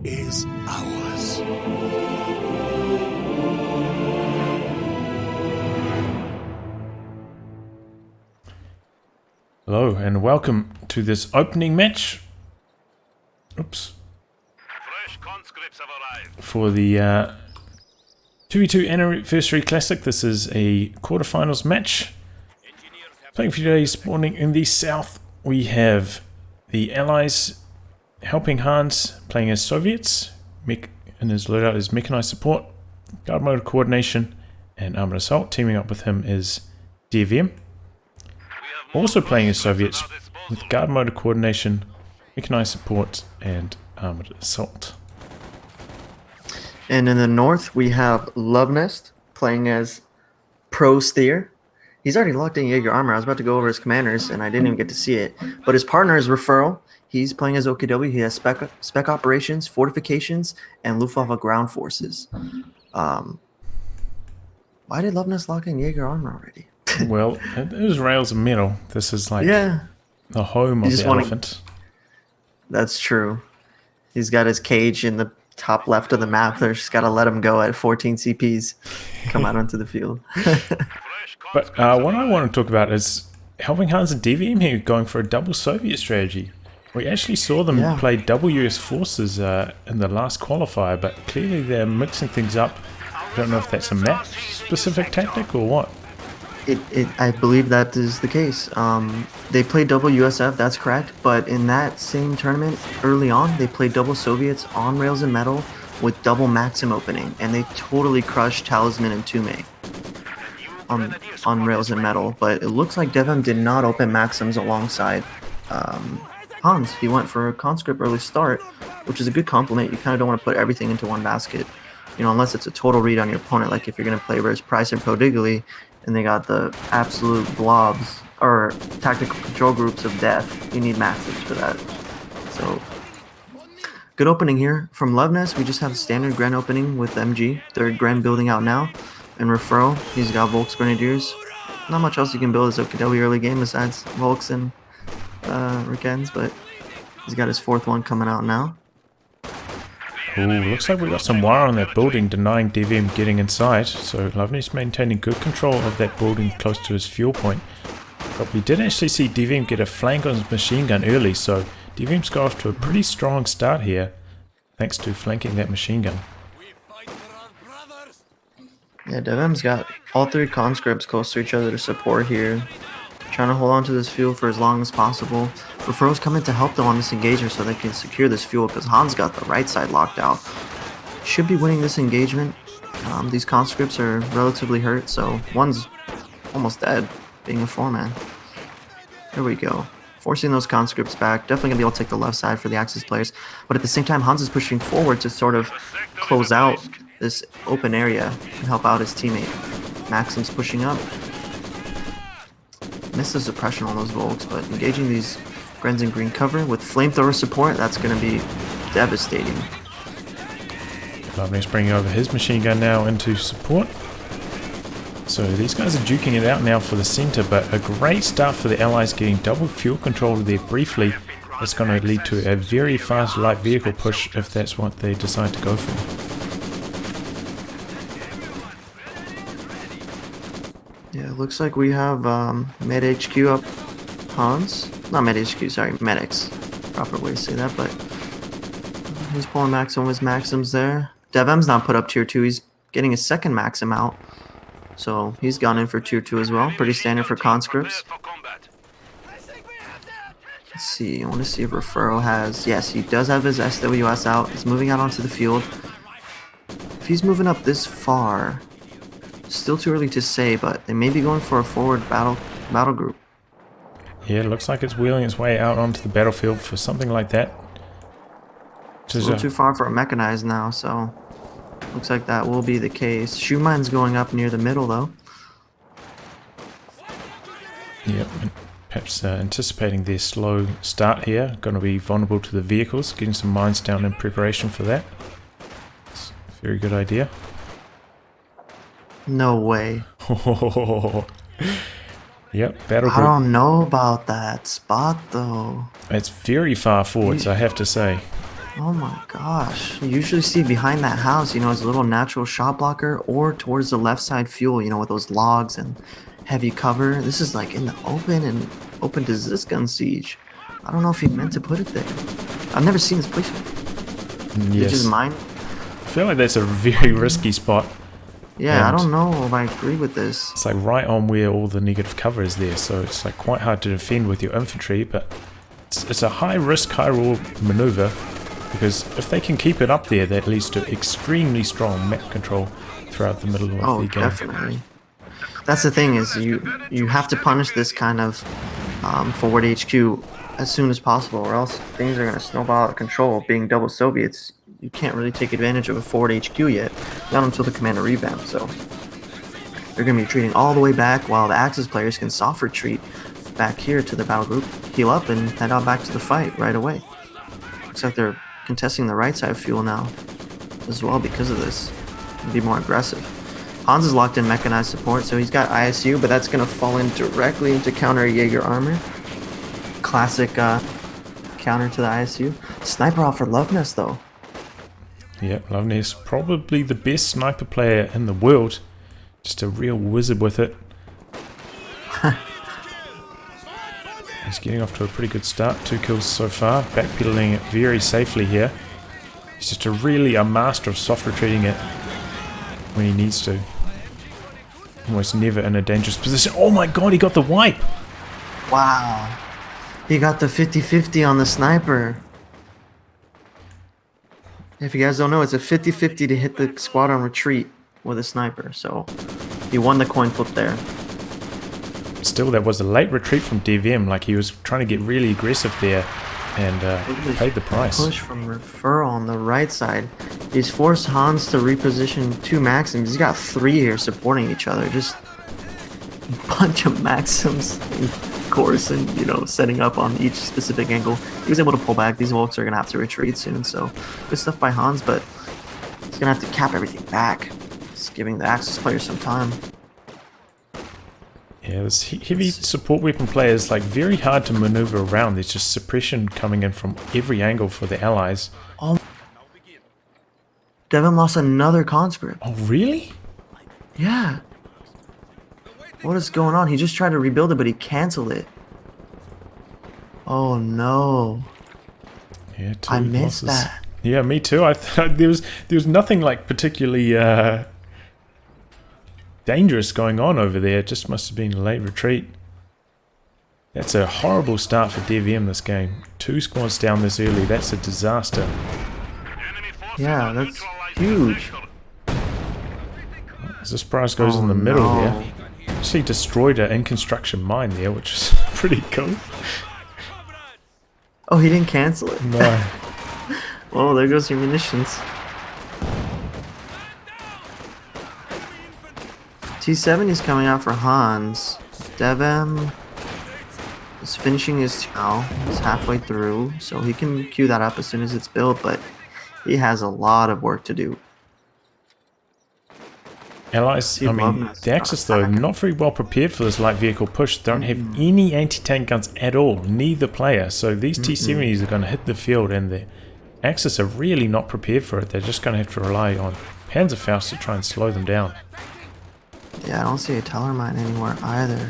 is ours. Hello and welcome to this opening match. Oops. Fresh conscripts have arrived. For the 2v2 Anniversary Classic. This is a quarterfinals match. Playing for today, spawning in the south, we have the Allies, HelpingHans playing as Soviets. In his loadout is Mechanized Support, Guard Mode Coordination, and Armored Assault. Teaming up with him is DevM. Also playing as Soviets with Guard Mode Coordination, Mechanized Support, and Armored Assault. And in the north, we have Luvnest playing as Pro Steer. He's already locked in Jaeger armor. I was about to go over his commanders, and I didn't even get to see it. But his partner is Refero. He's playing as OKW. He has spec operations, fortifications, and Luftwaffe ground forces. Why did Luvnest lock in Jaeger armor already? Well, it is rails of metal. This is like Yeah, the home of the elephant. that's true. He's got his cage in the top left of the map. They're just got to let him go at 14 CPs. Come out onto the field. But what I want to talk about is HelpingHans and DevM here going for a double Soviet strategy. We actually saw them play double US forces in the last qualifier, but clearly they're mixing things up. I don't know if that's a map-specific tactic or what. I believe that is the case. They played double USF, that's correct, but in that same tournament early on, they played double Soviets on Rails and Metal with double Maxim opening, and they totally crushed Talisman and Tume on Rails and Metal. But it looks like DevM did not open Maxims alongside Hans. He went for a conscript early start, which is a good compliment. You kind of don't want to put everything into one basket, you know, unless it's a total read on your opponent, like if you're going to play Riz Price and Prodigali, and they got the absolute blobs or tactical control groups of death. You need Maxims for that. So, good opening here from Luvnest. We just have a standard Gren opening with MG. Third Gren building out now. And Refero, he's got Volks Grenadiers. Not much else you can build as OKW early game besides Volks and Rikens, but he's got his fourth one coming out now. Ooh, looks like we got some wire on that building denying DevM getting inside, so Luvnest maintaining good control of that building close to his fuel point. But we did actually see DevM get a flank on his machine gun early, so DevM's got off to a pretty strong start here, thanks to flanking that machine gun. Yeah, DevM's got all three conscripts close to each other to support here. Trying to hold on to this fuel for as long as possible. Refero's coming to help them on this engagement so they can secure this fuel because Hans got the right side locked out. Should be winning this engagement. These conscripts are relatively hurt, so one's almost dead, being a 4-man. There we go. Forcing those conscripts back. Definitely going to be able to take the left side for the Axis players. But at the same time, Hans is pushing forward to sort of close out this open area and help out his teammate. Maxim's pushing up. Missed the suppression on those Volks, but engaging these Grens in green cover with flamethrower support, that's going to be devastating. Luvnest bringing over his machine gun now into support. So these guys are duking it out now for the center, but a great start for the Allies getting double fuel control there briefly. That's going to lead to a very fast light vehicle push if that's what they decide to go for. Yeah, it looks like we have Med HQ up Hans. Not Med HQ, sorry, Medics. Proper way to say that, but he's pulling Maxim with his Maxims there. DevM's not put up tier 2. He's getting his second Maxim out. So he's gone in for tier 2 as well. Pretty standard for conscripts. Let's see, I want to see if Refero has... Yes, he does have his SWS out. He's moving out onto the field. If he's moving up this far... Still too early to say, but they may be going for a forward battle group. Yeah, it looks like it's wheeling its way out onto the battlefield for something like that. It's a little too far for a mechanized now, so looks like that will be the case. Schumann's going up near the middle, though. Yep, perhaps anticipating their slow start here. Going to be vulnerable to the vehicles, getting some mines down in preparation for that. It's a very good idea. No way. Yep, battle group. I don't know about that spot, though. It's very far forwards, I have to say. Oh my gosh. You usually see behind that house, you know, as a little natural shot blocker or towards the left side fuel, you know, with those logs and heavy cover. This is like in the open and open to this gun siege. I don't know if he meant to put it there. I've never seen this placement. Did you just Yes. mine? I feel like that's a very risky spot. Yeah, I And don't know if I agree with this. it's like right on where all the negative cover is there, so it's like quite hard to defend with your infantry, but it's a high risk, high reward maneuver, because if they can keep it up there, that leads to extremely strong map control throughout the middle of Oh, the game. definitely. That's the thing is you have to punish this kind of forward HQ as soon as possible, or else things are going to snowball out of control. Being double Soviets, you can't really take advantage of a forward HQ yet, not until the commander revamp. So they're going to be retreating all the way back, while the Axis players can soft retreat back here to the battle group, heal up, and head out back to the fight right away. Looks like they're contesting the right side of fuel now as well because of this. Be more aggressive. Hans is locked in mechanized support, so he's got ISU, but that's going to fall in directly into counter Jaeger armor. Classic counter to the ISU. Sniper off for Luvnest, though. Yeah, Luvnest, probably the best sniper player in the world. Just a real wizard with it. He's getting off to a pretty good start. 2 kills so far. Backpedaling it very safely here. He's just a master of soft retreating it when he needs to. Almost never in a dangerous position. Oh my god, he got the wipe! Wow. He got the 50-50 on the sniper. If you guys don't know, it's a 50-50 to hit the squad on retreat with a sniper. So he won the coin flip there. Still, that was a late retreat from DevM. Like, he was trying to get really aggressive there and paid the price. Push from Refero on the right side. He's forced Hans to reposition 2 Maxims. He's got 3 here supporting each other. Just a bunch of Maxims in course and, you know, setting up on each specific angle. He was able to pull back. These Volks are going to have to retreat soon, so good stuff by Hans, but he's going to have to cap everything back. Just giving the Axis players some time. Yeah, this heavy support weapon player is like very hard to maneuver around. There's just suppression coming in from every angle for the allies. Oh, DevM lost another conscript. Oh, really? Yeah. What is going on? He just tried to rebuild it, but he canceled it. Oh no. Yeah, I missed that. Yeah, me too. I thought there was nothing like particularly dangerous going on over there. It just must have been a late retreat. That's a horrible start for DevM this game. 2 squads down this early. That's a disaster. Yeah, that's huge. This prize goes in the middle there. Actually destroyed an in construction mine there, which is pretty cool. Oh, he didn't cancel it. No. Oh, there goes your munitions. T70 is coming out for Hans. DevM is finishing his now. He's halfway through, so he can queue that up as soon as it's built, but he has a lot of work to do. Allies, I mean, the Axis though, not very well prepared for this light vehicle push. Don't have any anti-tank guns at all, neither player. So these T-70s are going to hit the field, and the Axis are really not prepared for it. They're just going to have to rely on Panzerfaust to try and slow them down. Yeah, I don't see a teller mine anywhere either.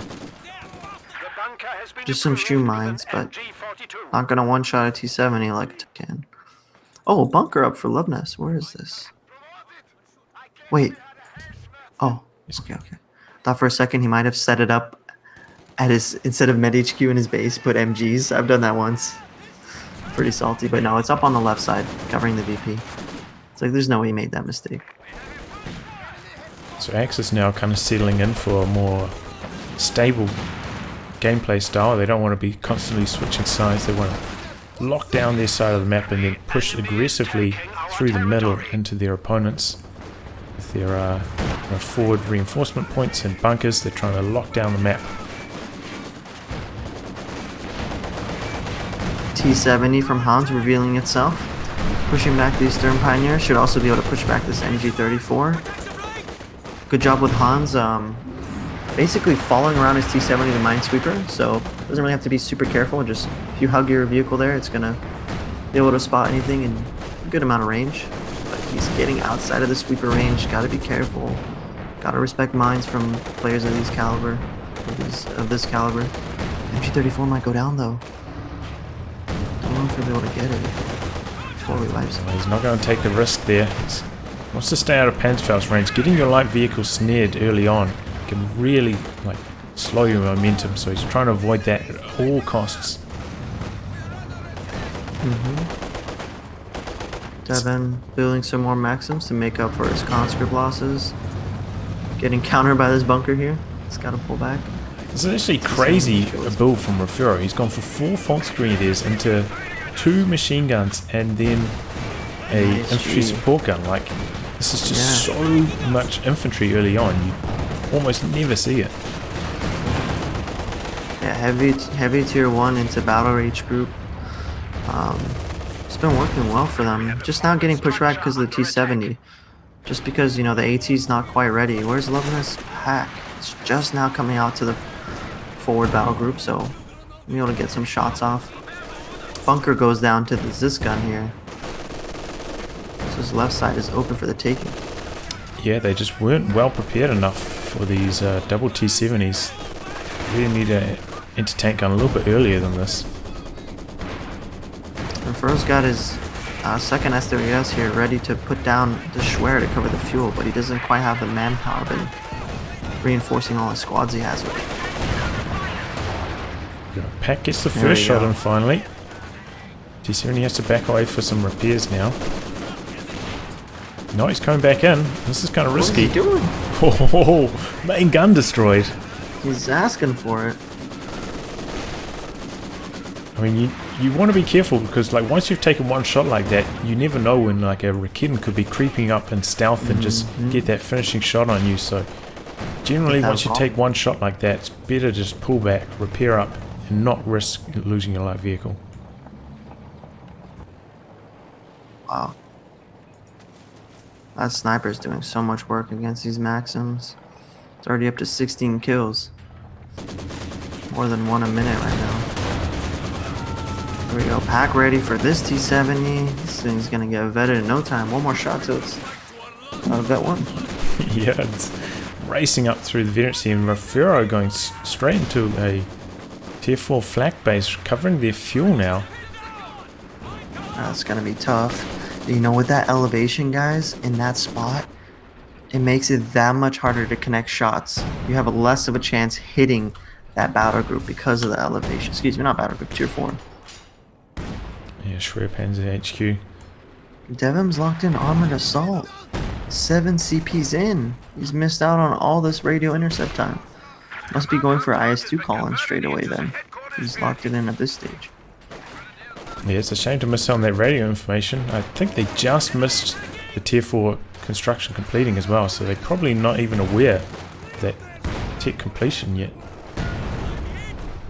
Just some shoe mines, but not going to one-shot a T-70 like it can. Oh, bunker up for Luvnest. Where is this? Wait. Oh, okay. Thought for a second he might have set it up at his, instead of Med HQ in his base, put MGs. I've done that once. Pretty salty, but no, it's up on the left side, covering the VP. It's like there's no way he made that mistake. So Axis now kind of settling in for a more stable gameplay style. They don't want to be constantly switching sides. They want to lock down their side of the map and then push aggressively through the middle into their opponents. With their forward reinforcement points and bunkers, they're trying to lock down the map. T70 from Hans revealing itself. Pushing back these Stern Pioneers. Should also be able to push back this MG34. Good job with Hans. Basically following around his T70 the Minesweeper, so doesn't really have to be super careful. Just if you hug your vehicle there, it's gonna be able to spot anything and good amount of range, but he's getting outside of the sweeper range. Gotta be careful. Gotta respect mines from players of these caliber, of this caliber. MG34 might go down though. Don't know if he'll be able to get it. Totally wipes him. He's not going to take the risk there. He wants to stay out of Panzerfaust's range. Getting your light vehicle snared early on can really like slow your momentum, so he's trying to avoid that at all costs. DevM building some more Maxims to make up for his conscript losses. Getting countered by this bunker here. He's got to pull back. This is actually crazy a build from Refero. He's gone for 4 Volksgrenadiers into 2 machine guns and then a infantry support gun. Like, this is just so much infantry early on. You almost never see it. Yeah, heavy tier 1 into battle rage group. It's been working well for them. Just now getting pushed back because of the T-70. Just because, you know, the AT's not quite ready. Where's Luvnest pack? It's just now coming out to the forward battle group, so we'll be able to get some shots off. Bunker goes down to the Zis gun here. So his left side is open for the taking. Yeah, they just weren't well prepared enough for these double T-70s. Really need an anti-tank gun a little bit earlier than this. And Refero's got his second SWS here ready to put down the Schwer to cover the fuel, but he doesn't quite have the manpower been reinforcing all the squads he has with. Pack gets the first shot in finally. T-70 has to back away for some repairs now. No, he's coming back in. This is kind of risky. What is he doing? Oh, main gun destroyed. He's asking for it. I mean, you want to be careful because, like, once you've taken one shot like that, you never know when, like, a Raketen could be creeping up in stealth and just get that finishing shot on you. So, generally, once you take one shot like that, it's better to just pull back, repair up, and not risk losing your light vehicle. Wow. That sniper's doing so much work against these Maxims. It's already up to 16 kills. More than 1 a minute right now. Here we go. Pack ready for this T-70. This thing's gonna get vetted in no time. One more shot till it's out of vet 1. Yeah, it's racing up through the veterancy, and Refero going straight into a tier 4 flak base, covering their fuel now. That's gonna be tough. You know, with that elevation, guys, in that spot, it makes it that much harder to connect shots. You have less of a chance hitting that battle group because of the elevation. Excuse me, not battle group, tier 4. Yeah, Schwer Panzer HQ. DevM's locked in armored assault. 7 CPs in. He's missed out on all this radio intercept time. Must be going for IS-2 call-in straight away then. He's locked it in at this stage. Yeah, it's a shame to miss out on that radio information. I think they just missed the tier 4 construction completing as well, so they're probably not even aware of that tech completion yet.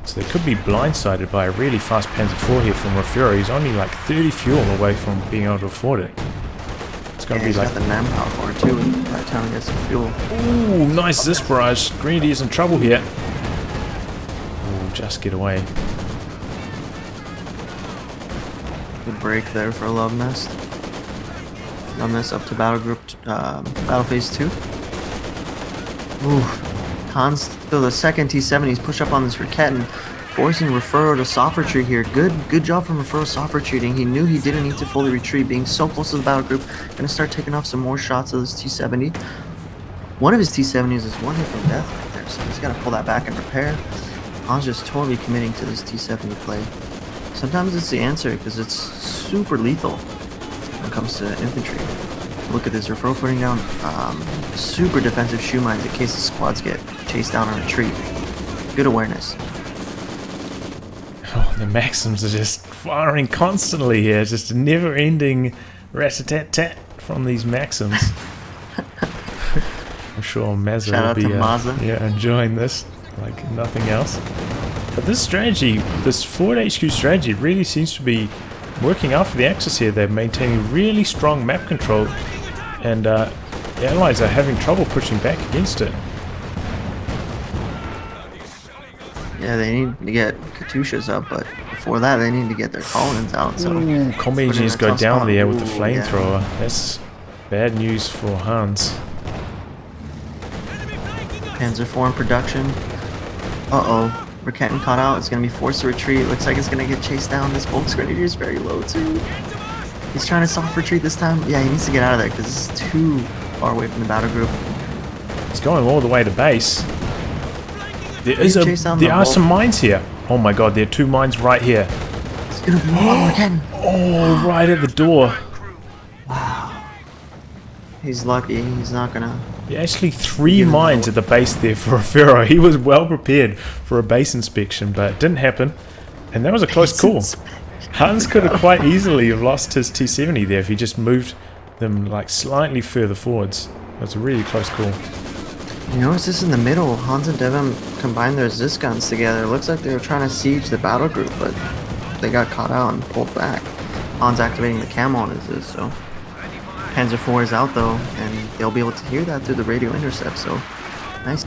So they could be blindsided by a really fast Panzer IV here from Refero. He's only like 30 fuel away from being able to afford it. It's going to be like... He's got the manpower for it too by the time he gets the fuel. Ooh, nice this barrage. Grenadier's in trouble here. Ooh, just get away. Good break there for Luvnest. Luvnest up to battle group, battle phase 2. Ooh. Hans, so the second T-70s push up on this Raketen, forcing Refero to soft retreat here. Good job from Refero soft retreating. He knew he didn't need to fully retreat, being so close to the battle group. Gonna start taking off some more shots of this T-70. One of his T-70s is one hit from death right there, so he's gotta pull that back and repair. Hans just totally committing to this T-70 play. Sometimes it's the answer because it's super lethal when it comes to infantry. Look at this, Refero putting down super defensive shoe mines in case the squads get chased down on a retreat. Good awareness. Oh, the Maxims are just firing constantly here. Just a never-ending rat-a-tat-tat from these Maxims. I'm sure Mazza will be enjoying this like nothing else. But this strategy, this forward HQ strategy, really seems to be working out for the Axis here. They're maintaining really strong map control, and the Allies are having trouble pushing back against it. Yeah, they need to get Katyushas up, but before that, they need to get their Collins out. So Ooh, combi put in engineers a go tough down spot. there with the Ooh, flamethrower. yeah. That's bad news for Hans. Panzer IV in production. Uh-oh. We're getting caught out. It's going to be forced to retreat. Looks like it's going to get chased down. This Volksgrenadier is very low, too. He's trying to soft retreat this time. Yeah, he needs to get out of there because this is too far away from the battle group. He's going all the way to base. There There are some mines here. Oh my god, there are 2 mines right here. It's going to be one again. Oh, right at the door. Wow. He's lucky. He's not going to... Yeah, actually 3 mines at the base there for Refero. He was well prepared for a base inspection, but it didn't happen. And that was a close call. Hans could have quite easily have lost his T-70 there if he just moved them like slightly further forwards. That was a really close call. You notice this in the middle. Hans and DevM combined their Zis guns together. Looks like they were trying to siege the battle group, but they got caught out and pulled back. Hans activating the camo on his Zis, so... Panzer IV is out though, and they'll be able to hear that through the radio intercept, so... Nice.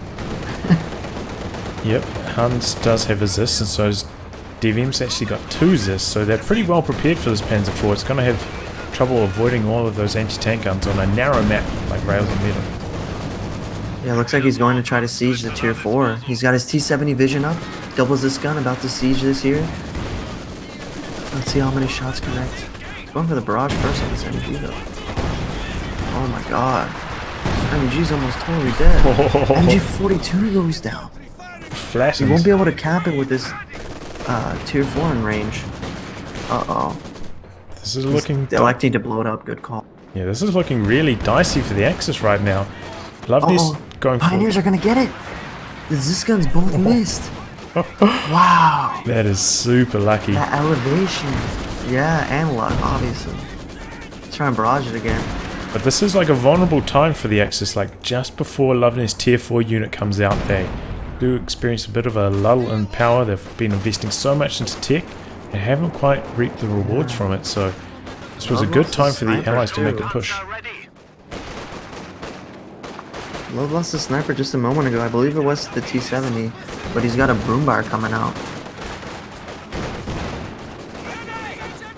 Yep, Hans does have a Zis, and so DevM's actually got 2 Zis, so they're pretty well prepared for this Panzer IV. It's going to have trouble avoiding all of those anti-tank guns on a narrow map like Rails and Metal. Yeah, looks like he's going to try to siege the Tier 4. He's got his T-70 vision up, doubles this gun, about to siege this here. Let's see how many shots connect. He's going for the barrage first on this MG though. Oh my god. This MG's almost totally dead. MG42 goes down. Flashes. He won't be able to cap it with this Tier 4 in range. Uh-oh. This is looking... electing to blow it up. Good call. Yeah, this is looking really dicey for the Axis right now. Luvnest going for... Pioneers are gonna get it! The Zis guns both missed. Wow. That is super lucky. That elevation. Yeah, and luck, obviously. Let's try and barrage it again. But this is like a vulnerable time for the Axis, like just before Luvnest Tier 4 unit comes out, they do experience a bit of a lull in power. They've been investing so much into tech, they haven't quite reaped the rewards from it, so this was a good time for the Allies to make a push. Love lost a sniper just a moment ago. I believe it was the T-70, but he's got a Broombar coming out.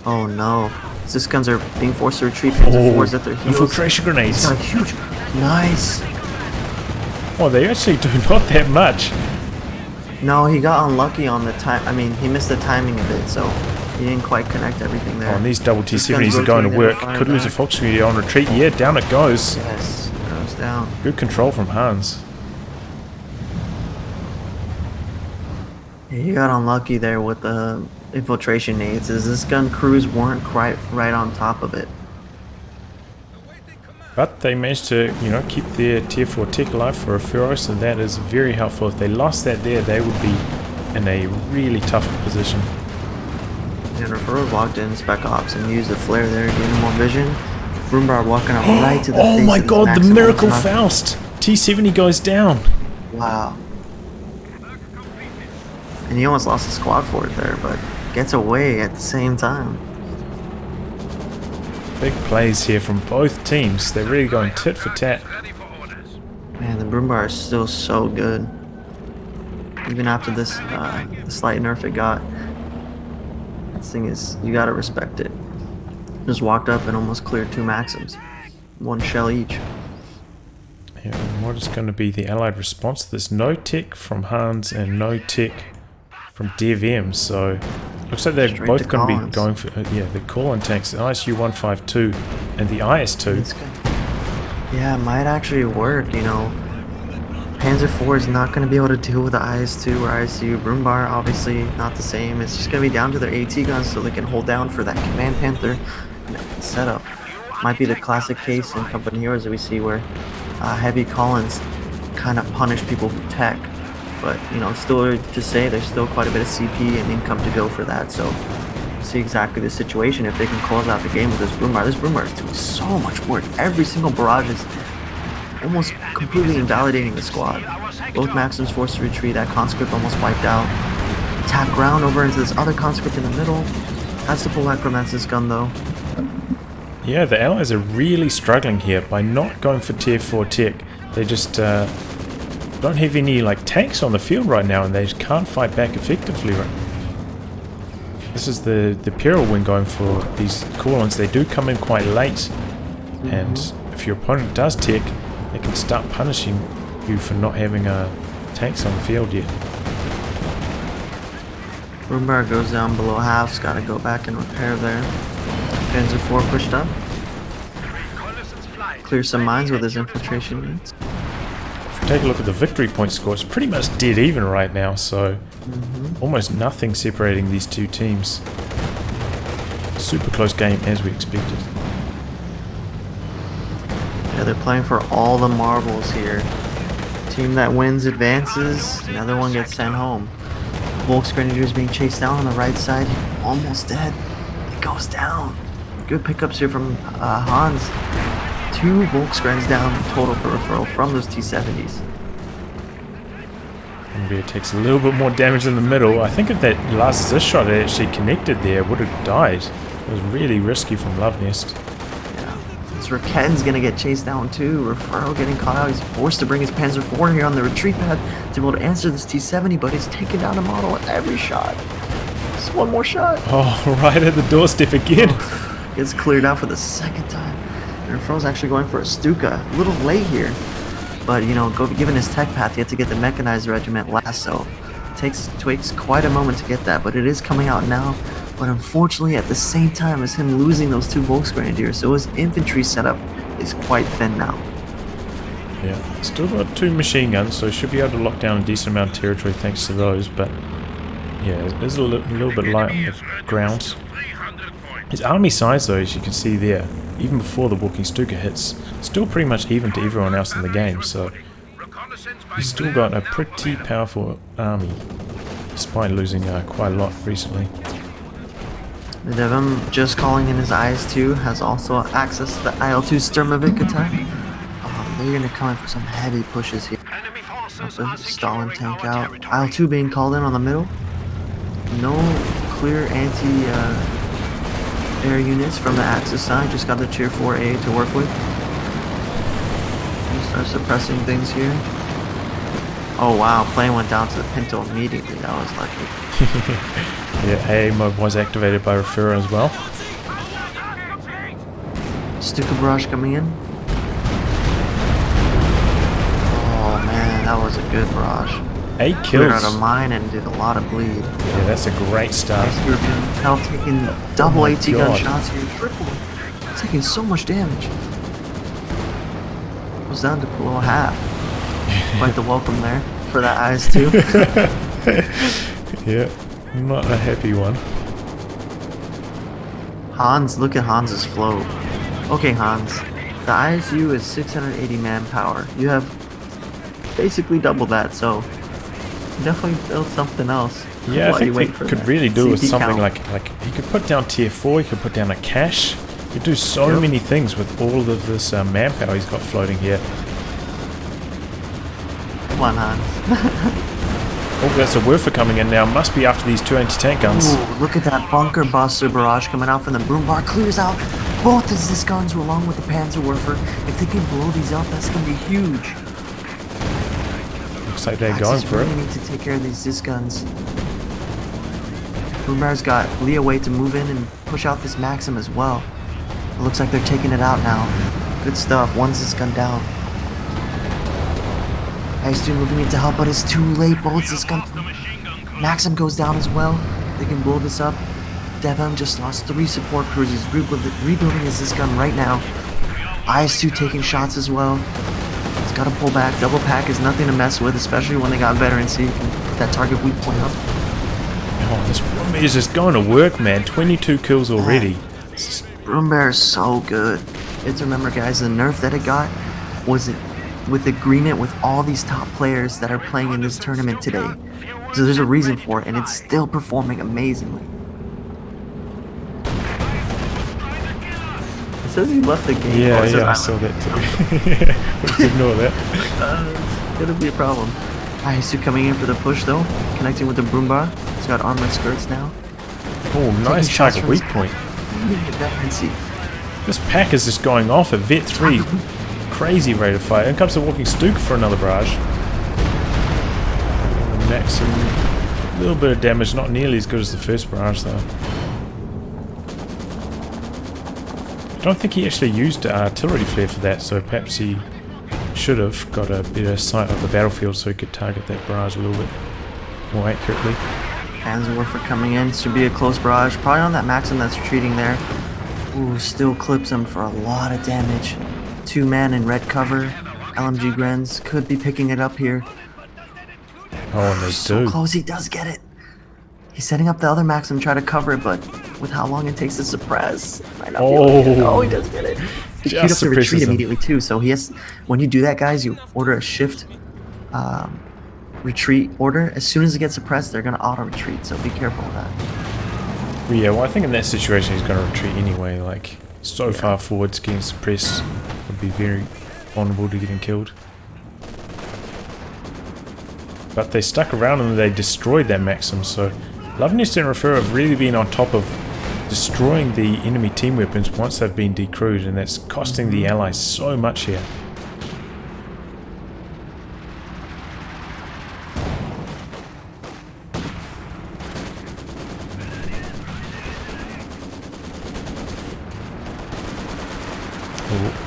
Oh no. Zis guns are being forced to retreat. Panzer IVs at their heels. Infiltration grenades. He's got a huge... Nice. Oh, they actually do not that much. No, he got unlucky on the time. I mean, he missed the timing a bit, so he didn't quite connect everything there. Oh, and these double T-70s are going to work. Could lose a Volksgrenadier on retreat. Yeah, down it goes. Yes, goes down. Good control from Hans. Yeah, he got unlucky there with the infiltration nades, as this gun crews weren't quite right on top of it. But they managed to, you know, keep their Tier 4 tech alive for Refero, so that is very helpful. If they lost that there, they would be in a really tough position. And Refero's locked in Spec Ops and used the flare there, gaining more vision. Broombar walking up right to the face Oh my of god, the Maximum Miracle Knock. Faust! T-70 goes down. Wow. And he almost lost a squad for it there, but gets away at the same time. Big plays here from both teams. They're really going tit for tat. Man, the Broombar is still so good. Even after this the slight nerf it got. This thing is, you gotta respect it. Just walked up and almost cleared 2 Maxims. 1 shell each. Yeah, and what is going to be the Allied response to this? No tech from Hans and no tech from DevM, so looks like they're Straight both to going to be Collins. going for the call-in tanks, the ISU-152 and the IS-2. Yeah, it might actually work, you know. Panzer IV is not going to be able to deal with the IS-2 or ISU. Broombar, obviously not the same. It's just going to be down to their AT guns so they can hold down for that Command Panther setup. Might be the classic case in Company Heroes that we see where heavy Collins kind of punish people who tech. But, you know, still to say there's still quite a bit of CP and income to go for that. So, see exactly the situation if they can close out the game with this Broombar. This Broombar is doing so much work. Every single barrage is almost completely invalidating the squad. Both Maxims forced to retreat. That conscript almost wiped out. Tap ground over into this other conscript in the middle. Has to pull back from that Zis gun though. Yeah, the Allies are really struggling here by not going for Tier 4 tech. They just don't have any like tanks on the field right now, and they can't fight back effectively. This is the peril when going for these call-ins. They do come in quite late, and if your opponent does tech, they can start punishing you for not having tanks on the field yet. Rumbar goes down below half's got to go back and repair there. Panzer 4 pushed up. Clear some mines with his infiltration units. If we take a look at the victory point score, it's pretty much dead even right now, so almost nothing separating these two teams. Super close game as we expected. Yeah, they're playing for all the marbles here. Team that wins advances, another one gets sent home. Volks Grenadiers being chased down on the right side, almost dead. It goes down. Good pickups here from Hans. 2 Volksgrens down total for Refero from those T-70s. Beer takes a little bit more damage in the middle. I think if that last assist shot had actually connected there, it would have died. It was really risky from Luvnest. Yeah. This Raken's gonna get chased down too. Refero getting caught out. He's forced to bring his Panzer 4 here on the retreat pad to be able to answer this T-70, but he's taking down a model at every shot. Just one more shot. Oh, right at the doorstep again. Gets cleared out for the second time. And Refero's actually going for a Stuka. A little late here. But, you know, given his tech path, he had to get the mechanized regiment last, so it takes quite a moment to get that, but it is coming out now. But unfortunately, at the same time as him losing those 2 Volksgrenadiers, so his infantry setup is quite thin now. Yeah, still got 2 machine guns, so should be able to lock down a decent amount of territory thanks to those, but yeah, it is a little bit light on the ground. His army size, though, as you can see there, even before the walking Stuka hits, still pretty much even to everyone else in the game, so he's still got a pretty powerful army, despite losing quite a lot recently. The DevM just calling in his IS-2 has also access to the IL-2 Sturmovik attack. They're going to come in for some heavy pushes here. Stalin tank out. IL-2 being called in on the middle. No clear anti-air units from the Axis side. Just got the Tier 4A to work with. Start suppressing things here. Oh wow, plane went down to the Pinto immediately. That was lucky. Yeah, AA mode was activated by Refero as well. Stuka barrage coming in. Oh man, that was a good barrage. 8 kills. Cleared out a mine and did a lot of bleed. Yeah, that's a great start. European hell taking double AT gun God. shots here. Triple. Taking so much damage. Was down to below half. Quite the welcome there for that IS-2. Yeah, not a happy one. Hans, look at Hans's flow. Okay, Hans. The ISU is 680 manpower. You have basically double that, so definitely build something else. Yeah, I think they could really do with CP something count. like he could put down Tier 4, he could put down a cache. He could do so many things with all of this manpower he's got floating here. Come on, Hans. Oh, that's a Werfer coming in now. Must be after these 2 anti-tank guns. Ooh, look at that bunker buster barrage coming out from the broom bar. Clears out both of these guns along with the Panzerwerfer. If they can blow these out, that's going to be huge. Looks like they're going for really it. need to take care of these Zis guns. Broombar's got Lee away to move in and push out this Maxim as well. It looks like they're taking it out now. Good stuff. One Zis gun down. IS-2 moving in to help, but it's too late. Both Zis gun. Maxim goes down as well. They can blow this up. DevM just lost 3 support crews. He's rebuilding his Zis gun right now. IS-2 taking shots as well. He's got to pull back. Double pack is nothing to mess with, especially when they got veterans, so you can put that target weak point up. Oh, this Broom is just going to work, man. 22 kills already. Broom Bear is so good. You have to remember, guys, the nerf that it got was with agreement with all these top players that are playing in this tournament today. So there's a reason for it, and it's still performing amazingly. It says he left the game. Yeah, Oh, it says I saw that too. Let's ignore that. It's gonna be a problem. ISU coming in for the push though, connecting with the broom bar. He's got armored skirts now. Oh, nice shots target from weak his- point. Veterancy. This pack is just going off at Vet 3. Crazy rate of fire. In comes the walking Stuka for another barrage. Maxim, a little bit of damage, not nearly as good as the first barrage though. I don't think he actually used artillery flare for that, so perhaps he should have got a better sight of the battlefield so he could target that barrage a little bit more accurately. Panzerwerfer coming in, should be a close barrage, probably on that Maxim that's retreating there. Ooh, still clips him for a lot of damage. 2 man in red cover. LMG Grens could be picking it up here. Oh, and they So do. close, he does get it. He's setting up the other Maxim, try to cover it, but with how long it takes to suppress, might not be able to get it. Oh, he does get it. He queued up the retreat immediately too, so he has. When you do that, guys, you order a shift retreat order. As soon as it gets suppressed, they're gonna auto retreat. So be careful of that. Well, yeah, well, I think in that situation he's going to retreat anyway. Like, so far forwards, getting suppressed would be very vulnerable to getting killed. But they stuck around and they destroyed that Maxim, so Luvnest and Refero have really been on top of destroying the enemy team weapons once they've been decrewed, and that's costing the allies so much here.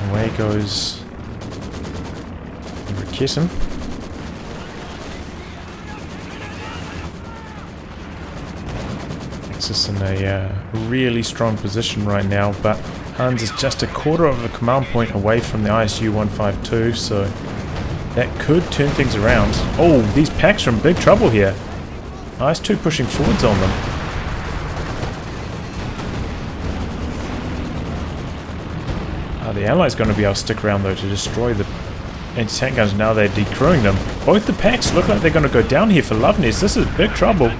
Away goes Riketten. Axis in a really strong position right now, but Hans is just a quarter of a command point away from the ISU 152, so that could turn things around. Oh, these packs are in big trouble here. IS-2 pushing forwards on them. The Allies going to be able to stick around though to destroy the anti-tank guns. Now they're decrewing them. Both the packs look like they're going to go down here for Luvnest. This is big trouble.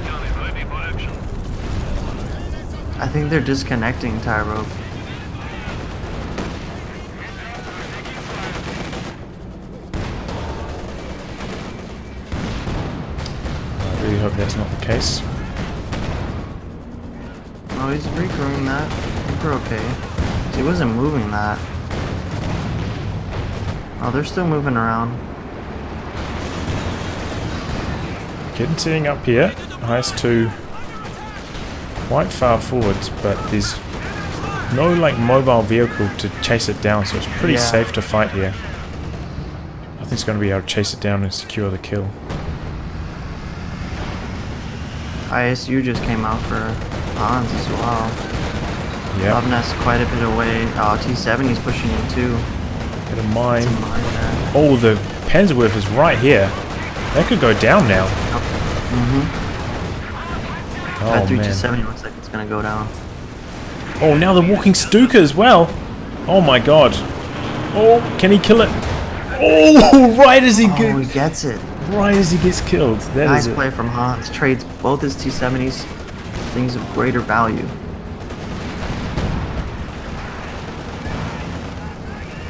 I think they're disconnecting Tyro. I really hope that's not the case. Oh, he's recrewing that. I think we're okay. He wasn't moving that. Oh, they're still moving around. Getting sitting up here. IS-2 quite far forwards, but there's no like mobile vehicle to chase it down, so it's pretty safe to fight here. I think it's going to be able to chase it down and secure the kill. ISU just came out for Hans as well. Yeah. Luvnest quite a bit away. T-70's pushing in too. Get a mine. It's a mine there. Oh, the Panzerwerfer is right here. That could go down now. That Oh 327 man. looks like it's gonna go down. Oh, now the walking Stuka as well. Oh my god. Oh, can he kill it? Oh, right as he Oh, he gets it. right as he gets killed. That Nice is play it. from Hans. Trades both his T-70s, things of greater value.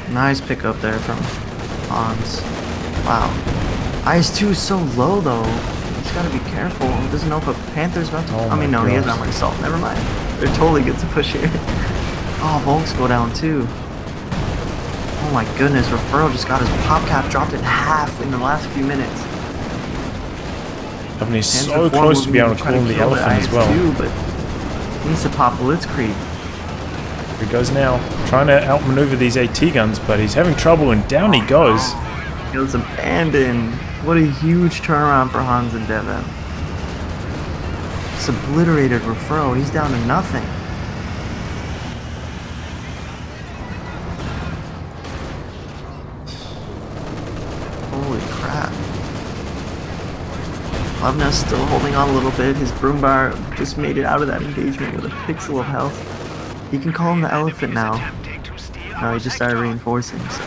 Nice pickup there from Hans. Wow. IS-2 is so low though. He's gotta be careful. He doesn't know if a Panther's about to. Oh I mean, my no, he has gosh. armored assault. Never mind. They're totally good to push here. Oh, Volks go down too. Oh my goodness, Refero just got his pop cap dropped in half in the last few minutes. I mean, he's Panzer so IV close will to be able to try call the kill elephant as well. IS-2, but he needs to pop Blitzkrieg. Here he goes now, trying to outmaneuver these AT guns, but he's having trouble, and down he goes. Feels abandoned. What a huge turnaround for Hans and DevM. Just obliterated Refero. He's down to nothing. Holy crap. Luvnest still holding on a little bit. His Broombar just made it out of that engagement with a pixel of health. You can call him the elephant now. No, he just started reinforcing, so.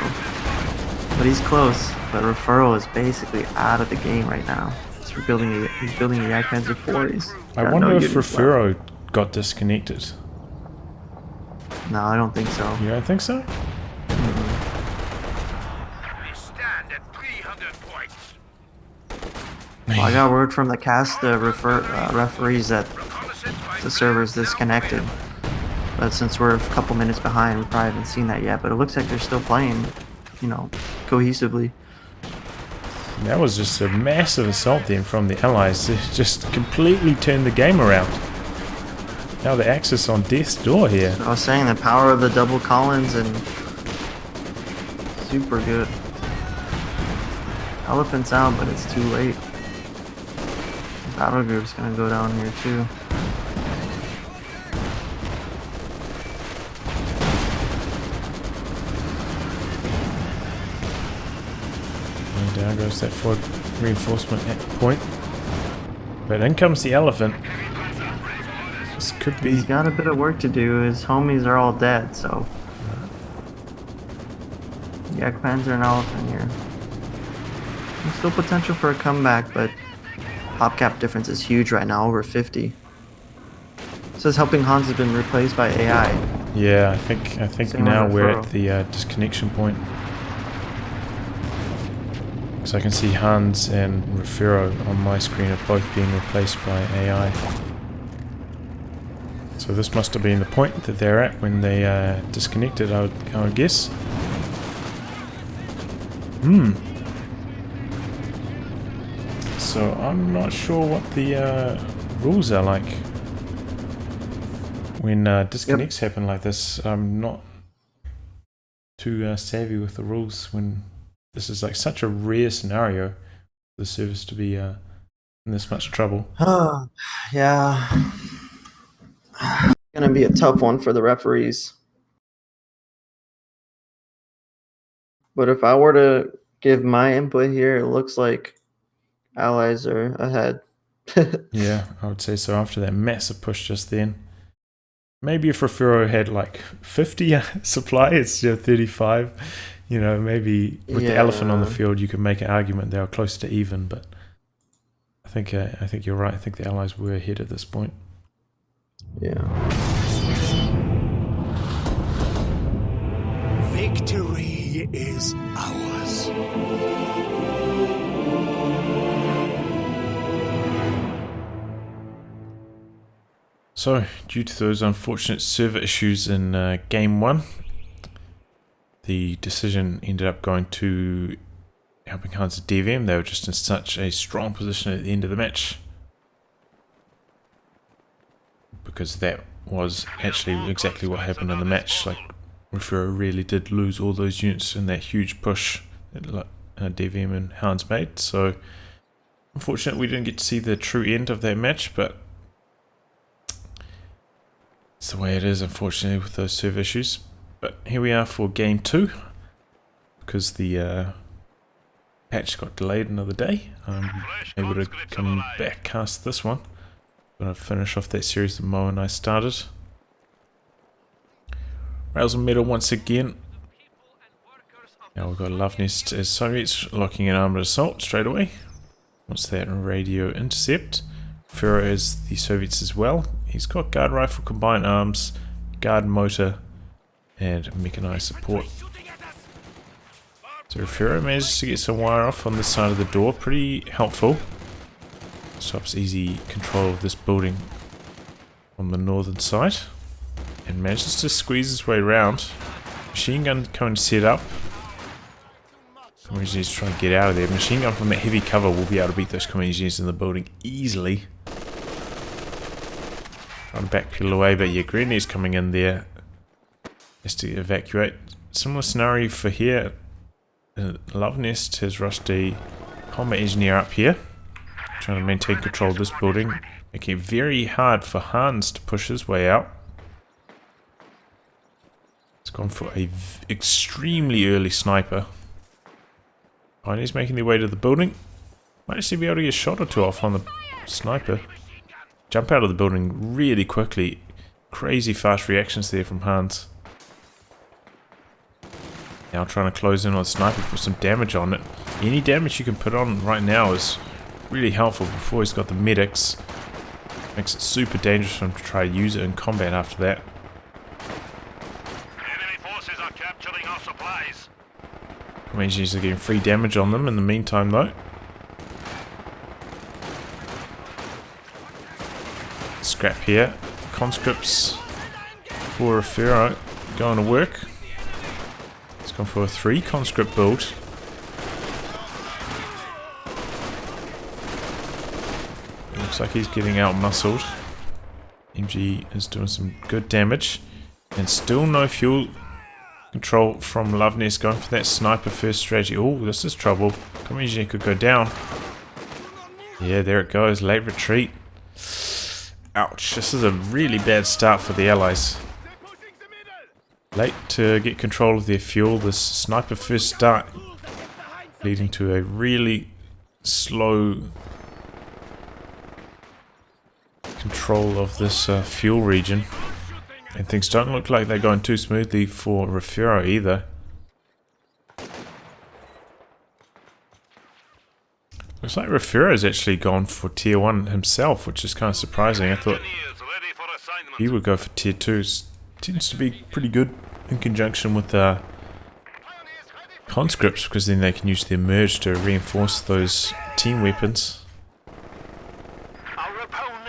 But he's close. But Refero is basically out of the game right now. He's building the Panzer IV. I wonder if Refero got disconnected. No, I don't think so. You don't think so? We stand at 300 points. Well, I got word from the cast, the referees that the server's disconnected. But since we're a couple minutes behind, we probably haven't seen that yet. But it looks like they're still playing, you know, cohesively. That was just a massive assault then from the Allies. They just completely turned the game around. Now the Axis on death's door here. I was saying the power of the double Collins and super good. Elephant's out, but it's too late. Battle group's gonna go down here too. And down goes that forward reinforcement at point. But in comes the Elephant. This could be... He's got a bit of work to do. His homies are all dead, so... Panzer and Elephant here. There's still potential for a comeback, but PopCap difference is huge right now, over 50. It says Helping Hans has been replaced by AI. Yeah, I think Same now with we're Refero. at the disconnection point. So I can see Hans and Refero on my screen are both being replaced by AI. So this must have been the point that they're at when they disconnected, I would guess. So I'm not sure what the rules are like when disconnects happen like this. I'm not too savvy with the rules when this is like such a rare scenario for the service to be in this much trouble. Yeah. Gonna be a tough one for the referees. But if I were to give my input here, it looks like Allies are ahead. Yeah, I would say so after that massive push just then. Maybe if Refero had like 50 supply, it's 35. You know, maybe with the Elephant on the field, you could make an argument they were close to even. But I think you're right. I think the Allies were ahead at this point. Yeah. Victory is ours. So, due to those unfortunate server issues in Game 1, the decision ended up going to HelpingHans DevM. They were just in such a strong position at the end of the match, because that was actually exactly what happened in the match. Like, Refero really did lose all those units in that huge push that DevM and Hans made. So, unfortunately, we didn't get to see the true end of that match, but it's the way it is, unfortunately, with those server issues. But here we are for Game 2, because the patch got delayed another day. I'm able to come back cast this one. I'm going to finish off that series that Mo and I started. Rails and Metal once again. Now we've got Luvnest as Soviets locking in armored assault straight away. What's that? Radio intercept. Refero is the Soviets as well. He's got guard rifle, combined arms, guard motor, and mechanized support. So Refero manages to get some wire off on this side of the door. Pretty helpful. Stops easy control of this building on the northern side. And manages to squeeze his way around. Machine gun coming to set up. Command engineers trying to get out of there. Machine gun from that heavy cover will be able to beat those command engineers in the building easily. Trying to backpedal away, but yeah, Grenier's coming in there. Has to evacuate. Similar scenario for here. Luvnest has rushed a combat engineer up here, trying to maintain control of this building, making it very hard for Hans to push his way out. It's gone for a extremely early sniper. Pioneers making their way to the building. Might actually be able to get a shot or two off on the sniper. Jump out of the building really quickly. Crazy fast reactions there from Hans. Now trying to close in on the sniper, put some damage on it. Any damage you can put on right now is really helpful before he's got the medics. Makes it super dangerous for him to try to use it in combat after that. Enemy forces are capturing our supplies. Command engineers are getting free damage on them in the meantime though. Scrap here. Conscripts for Refero going to work. It's gone for a 3 conscript build. Looks like he's getting out-muscled. MG is doing some good damage. And still no fuel control from Luvnest, going for that sniper first strategy. Oh, this is trouble. Engineer could go down. Yeah, there it goes. Late retreat. Ouch. This is a really bad start for the Allies. Late to get control of their fuel. This sniper first start leading to a really slow control of this fuel region. And things don't look like they're going too smoothly for Refero either. Looks like Refero's actually gone for tier 1 himself, which is kind of surprising. I thought he would go for tier 2. Tends to be pretty good in conjunction with conscripts, because then they can use their merge to reinforce those team weapons.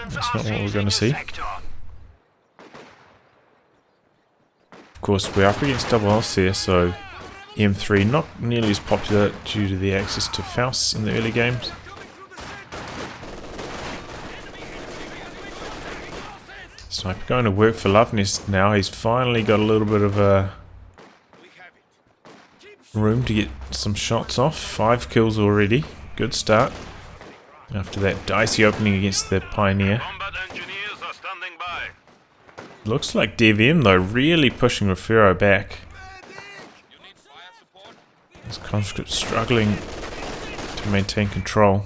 That's not what we're going to see. Of course, we're up against double health here, so M3 not nearly as popular due to the access to Fausts in the early games. Sniper going to work for Luvnest now. He's finally got a little bit of room to get some shots off. 5 kills already. Good start. After that dicey opening against the Pioneer. Looks like DevM though really pushing Refero back. This conscript struggling to maintain control.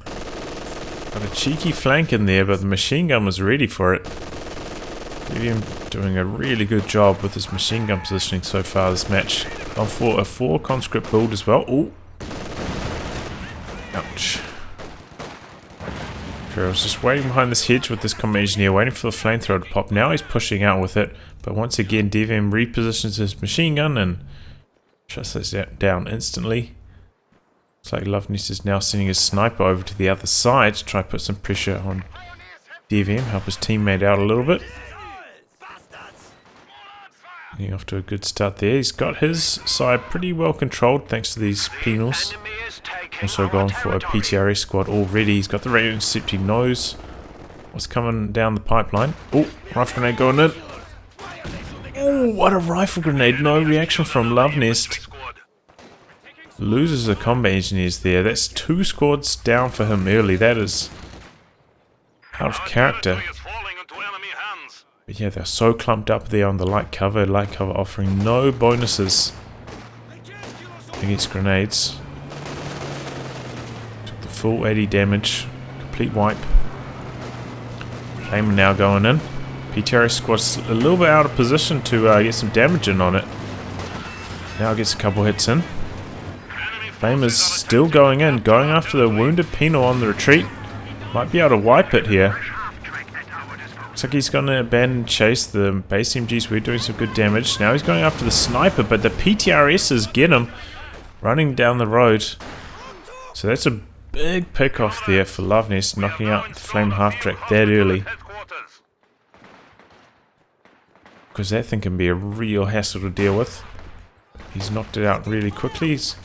Got a cheeky flank in there, but the machine gun was ready for it. DevM doing a really good job with his machine gun positioning so far this match. On for a 4 conscript build as well. Oh, ouch. I was just waiting behind this hedge with this combat engineer, waiting for the flamethrower to pop. Now he's pushing out with it, but once again DevM repositions his machine gun and shuts this down instantly. Looks like Luvnest is now sending his sniper over to the other side to try to put some pressure on DevM, help his teammate out a little bit. Getting off to a good start there. He's got his side pretty well controlled thanks to these penals. Also going for a PTRS squad already. He's got the radio intercept. He knows what's coming down the pipeline. Oh, rifle grenade going in. Oh, what a rifle grenade. No reaction from Luvnest. Loses the combat engineers there. That's 2 squads down for him early. That is out of character. But yeah, they're so clumped up there on the light cover. Light cover offering no bonuses against grenades. Took the full 80 damage. Complete wipe. Flamer now going in. PTRS squad's a little bit out of position to get some damage in on it. Now gets a couple hits in. Flamer's still going in. Going after the wounded penal on the retreat. Might be able to wipe it here. Looks like he's going to abandon chase. The base MGs were doing some good damage. Now he's going after the sniper, but the PTRSs get him running down the road. So that's a big pick off there for Luvnest, knocking out the flame half-track that early. Because that thing can be a real hassle to deal with. He's knocked it out really quickly. He's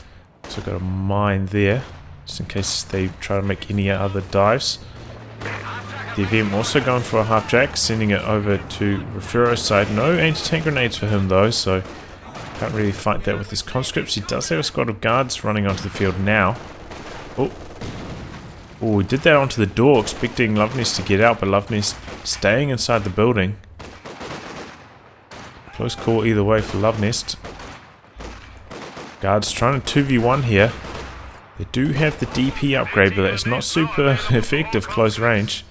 also got a mine there, just in case they try to make any other dives. DevM also going for a half track, sending it over to Refero's side. No anti-tank grenades for him though, so can't really fight that with his conscripts. He does have a squad of guards running onto the field now. Oh, he did that onto the door, expecting Luvnest to get out, but Luvnest staying inside the building. Close call either way for Luvnest. Guards trying to 2v1 here. They do have the DP upgrade, but it's not super effective close range.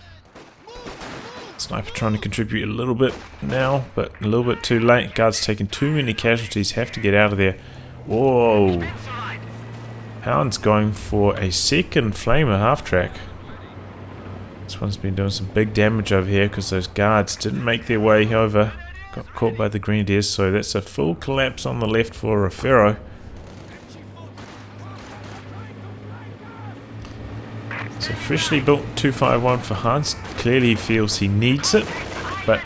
Sniper trying to contribute a little bit now, but a little bit too late. Guards taking too many casualties, have to get out of there. Whoa. Hound's going for a second flamer half-track. This one's been doing some big damage over here because those guards didn't make their way over. Got caught by the grenadiers, so that's a full collapse on the left for Refero. So freshly built 251 for Hans. Clearly he feels he needs it, but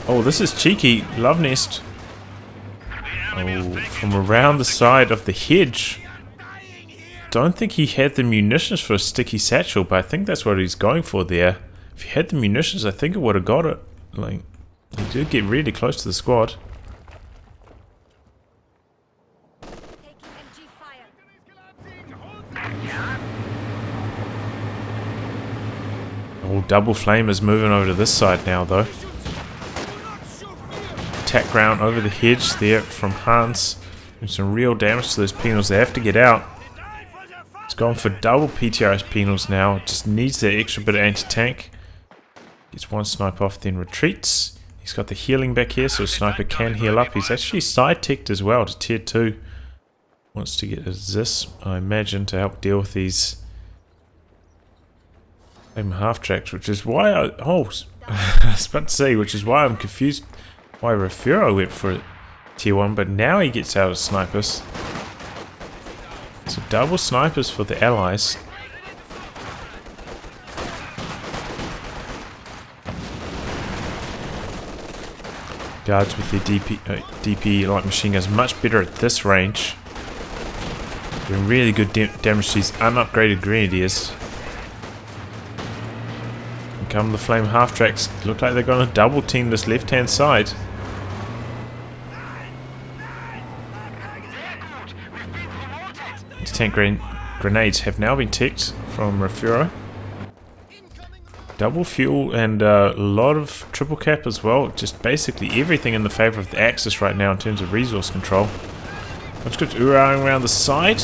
oh, this is cheeky. Luvnest. Oh, from around the side of the hedge. don't think he had the munitions for a sticky satchel, but I think that's what he's going for there. If he had the munitions, I think it would have got it. Like, he did get really close to the squad. Oh, double flamers moving over to this side now, though. Attack ground over the hedge there from Hans. Doing some real damage to those penals. They have to get out. He's going for double PTRS penals now. Just needs that extra bit of anti-tank. Gets one snipe off, then retreats. He's got the healing back here, so a sniper can heal up. He's actually side-ticked as well to tier 2. Wants to get a Zis, I imagine, to help deal with these half-tracks, which is why I was about to say, which is why I'm confused why Refero went for tier 1, but now he gets out of snipers. So double snipers for the allies. Guards with their DP light machine guns much better at this range. Doing really good damage to these unupgraded grenadiers. And come the flame half tracks. Look like they're going to double team this left hand side. Anti-tank grenades have now been ticked from Refero. Double fuel and a lot of triple cap as well. Just basically everything in the favour of the Axis right now in terms of resource control. Conscripts uraing around the side.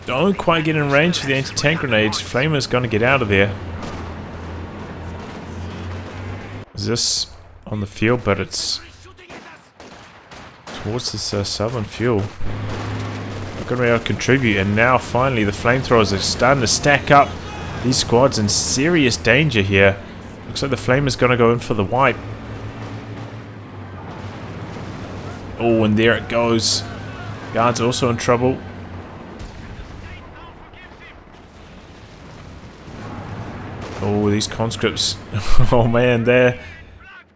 Don't quite get in range for the anti-tank grenades. Flamer's going to get out of there. This on the field, but it's towards this southern fuel. Not going to be able to contribute, and now finally the flamethrowers are starting to stack up. These squads in serious danger here. Looks like the Flamer's going to go in for the wipe. Oh, and there it goes. Guards also in trouble. Oh, these conscripts. Oh man, there.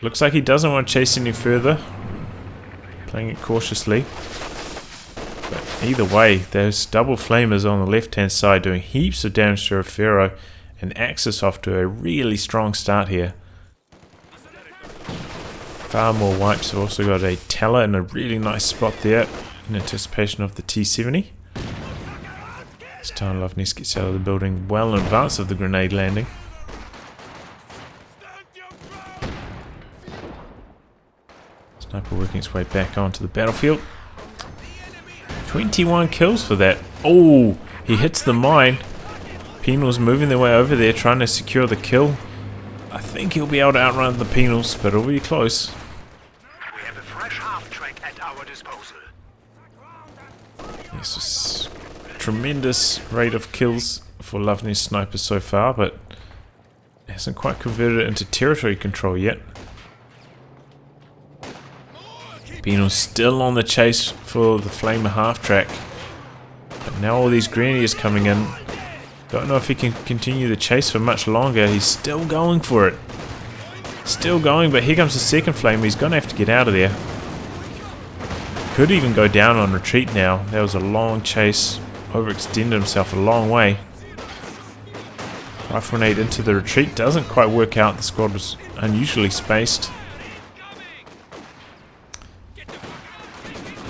Looks like he doesn't want to chase any further. Playing it cautiously. But either way, there's double flamers on the left hand side doing heaps of damage to Refero, and Axis off to a really strong start here. Far more wipes. Have also got a Teller in a really nice spot there in anticipation of the T-70. This time Luvnest gets out of the building well in advance of the grenade landing. Sniper working its way back onto the battlefield. 21 kills for that. Oh, he hits the mine. Penals moving their way over there trying to secure the kill. I think he'll be able to outrun the Penals, but it'll be close. We have a fresh half-track at our disposal. Yes, tremendous rate of kills for Luvnest snipers so far, but hasn't quite converted it into territory control yet. Penal's still on the chase for the Flamer half-track. But now all these grenadiers coming in. Don't know if he can continue the chase for much longer. He's still going for it. Still going, but here comes the second Flamer. He's going to have to get out of there. Could even go down on retreat now. That was a long chase. Overextended himself a long way. Rifle grenade into the retreat. Doesn't quite work out. The squad was unusually spaced.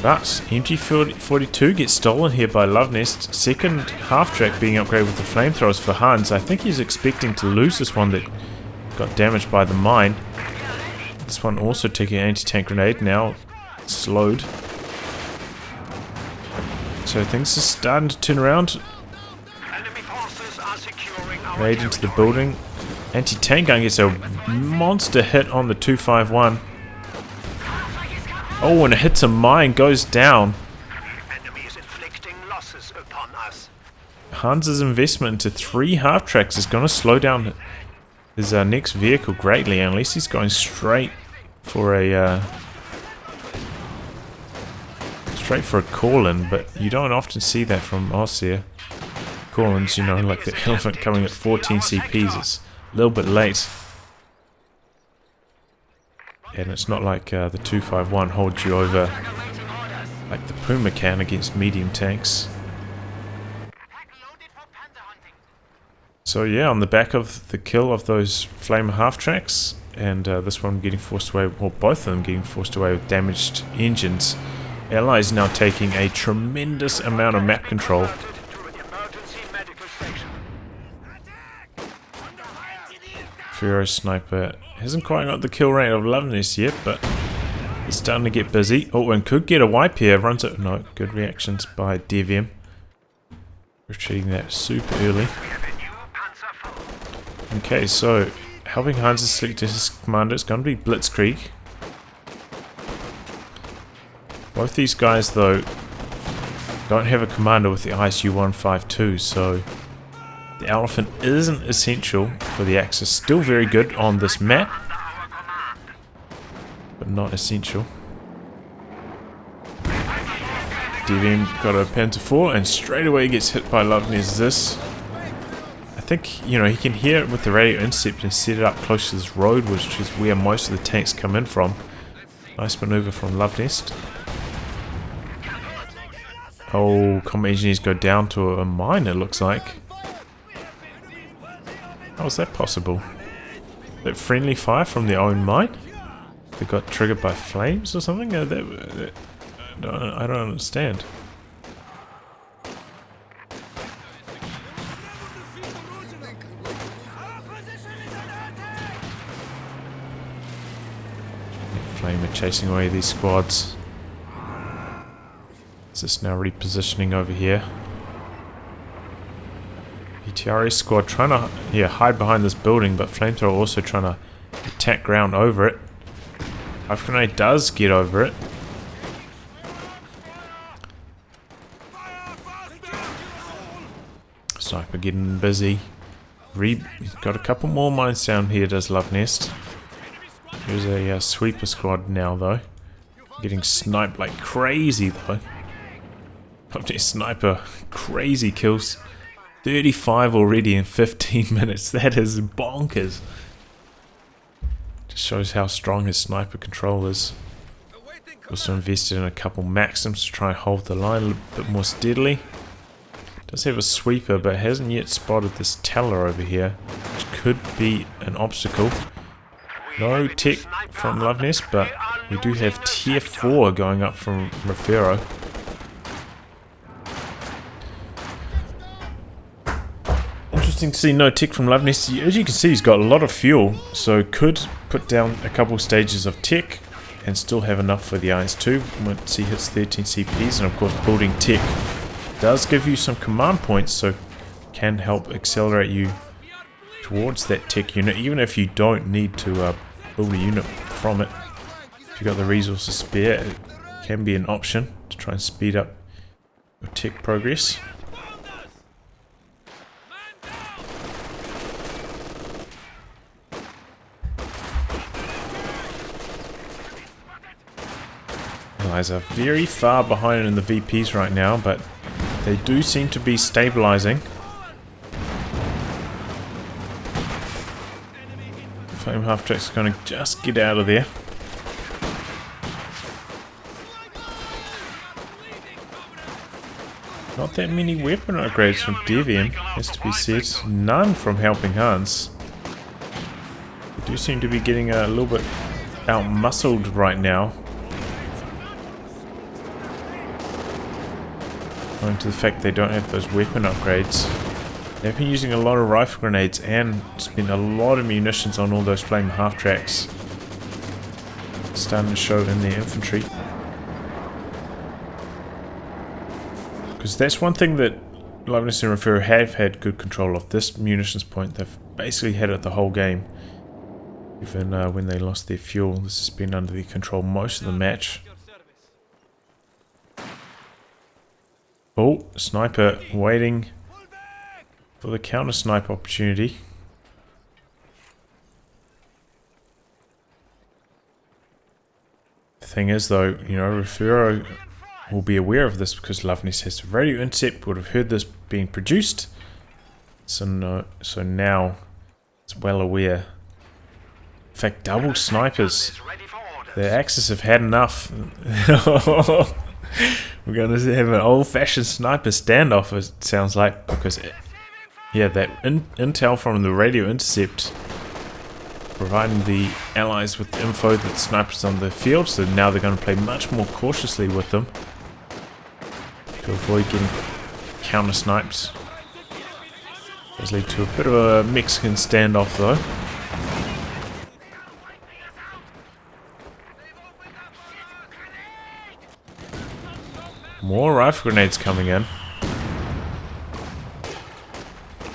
But MG42 gets stolen here by Luvnest. Second half-track being upgraded with the flamethrowers for Hans. I think he's expecting to lose this one that got damaged by the mine. This one also taking an anti-tank grenade, now slowed. So things are starting to turn around. Raid into the building. Anti-tank gun gets a monster hit on the 251. Oh, and it hits a mine, goes down. Enemy is inflicting losses upon us. Hans's investment into 3 half-tracks is going to slow down his next vehicle greatly, unless he's going straight for a call-in, but you don't often see that from Osir. Call-ins, you know, like the elephant coming at 14 CPs, it's a little bit late. And it's not like the 251 holds you over like the Puma can against medium tanks. So yeah, on the back of the kill of those Flamer half-tracks, and this one getting forced away, or both of them getting forced away with damaged engines, Allies now taking a tremendous amount of map control. Refero sniper hasn't quite got the kill rate of Luvnest yet, but he's starting to get busy. Oh, and could get a wipe here. Runs it. No, good reactions by DevM. Retreating that super early. Okay, so HelpingHans has selected his commander. It's going to be Blitzkrieg. Both these guys, though, don't have a commander with the ISU 152, so the Elephant isn't essential for the Axis. Still very good on this map, but not essential. DevM got a Panther 4 and straight away gets hit by Luvnest. This, I think, you know, he can hear it with the radio intercept and set it up close to this road, which is where most of the tanks come in from. Nice maneuver from Luvnest. Oh, combat engineers go down to a mine, it looks like. How is that possible? That friendly fire from their own mine? They got triggered by flames or something? I don't understand. Flamer chasing away these squads. Is this now repositioning over here? PTRS squad trying to hide behind this building, but Flamethrower also trying to attack ground over it. Rifle grenade does get over it. Sniper getting busy. He's got a couple more mines down here, does Luvnest. Here's a sweeper squad now, though. Getting sniped like crazy, though. Luvnest sniper, crazy kills. 35 already in 15 minutes. That is bonkers. Just shows how strong his sniper control is. Also invested in a couple Maxims to try and hold the line a little bit more steadily. Does have a sweeper, but hasn't yet spotted this Teller over here, which could be an obstacle. No tech from Luvnest, but we do have tier 4 going up from Refero. Interesting to see no tech from Luvnest. As you can see, he's got a lot of fuel, so could put down a couple stages of tech and still have enough for the IS-2 once he hits 13 CPs. And of course, building tech does give you some command points, so can help accelerate you towards that tech unit, even if you don't need to build a unit from it. If you've got the resources spare, it can be an option to try and speed up your tech progress. Allies are very far behind in the VPs right now, but they do seem to be stabilizing. Flame half-track's going to just get out of there. Not that many weapon upgrades from DevM, has to be said. None from HelpingHans. They do seem to be getting a little bit out-muscled right now. Owing to the fact they don't have those weapon upgrades. They've been using a lot of rifle grenades and spent a lot of munitions on all those flame half-tracks. Starting to show in their infantry. Because that's one thing that Luvnest and Refero have had good control of. This munitions point, they've basically had it the whole game. Even when they lost their fuel, this has been under their control most of the match. Oh, sniper waiting for the counter snipe opportunity. The thing is, though, you know, Refero will be aware of this because Luvnest has radio intercept, would have heard this being produced. So now it's well aware. In fact, double snipers. The Axis have had enough. We're going to have an old-fashioned sniper standoff, it sounds like, because, yeah, that intel from the radio intercept providing the allies with the info that snipers on the field, so now they're going to play much more cautiously with them to avoid getting counter-sniped. Does lead to a bit of a Mexican standoff, though. More rifle grenades coming in.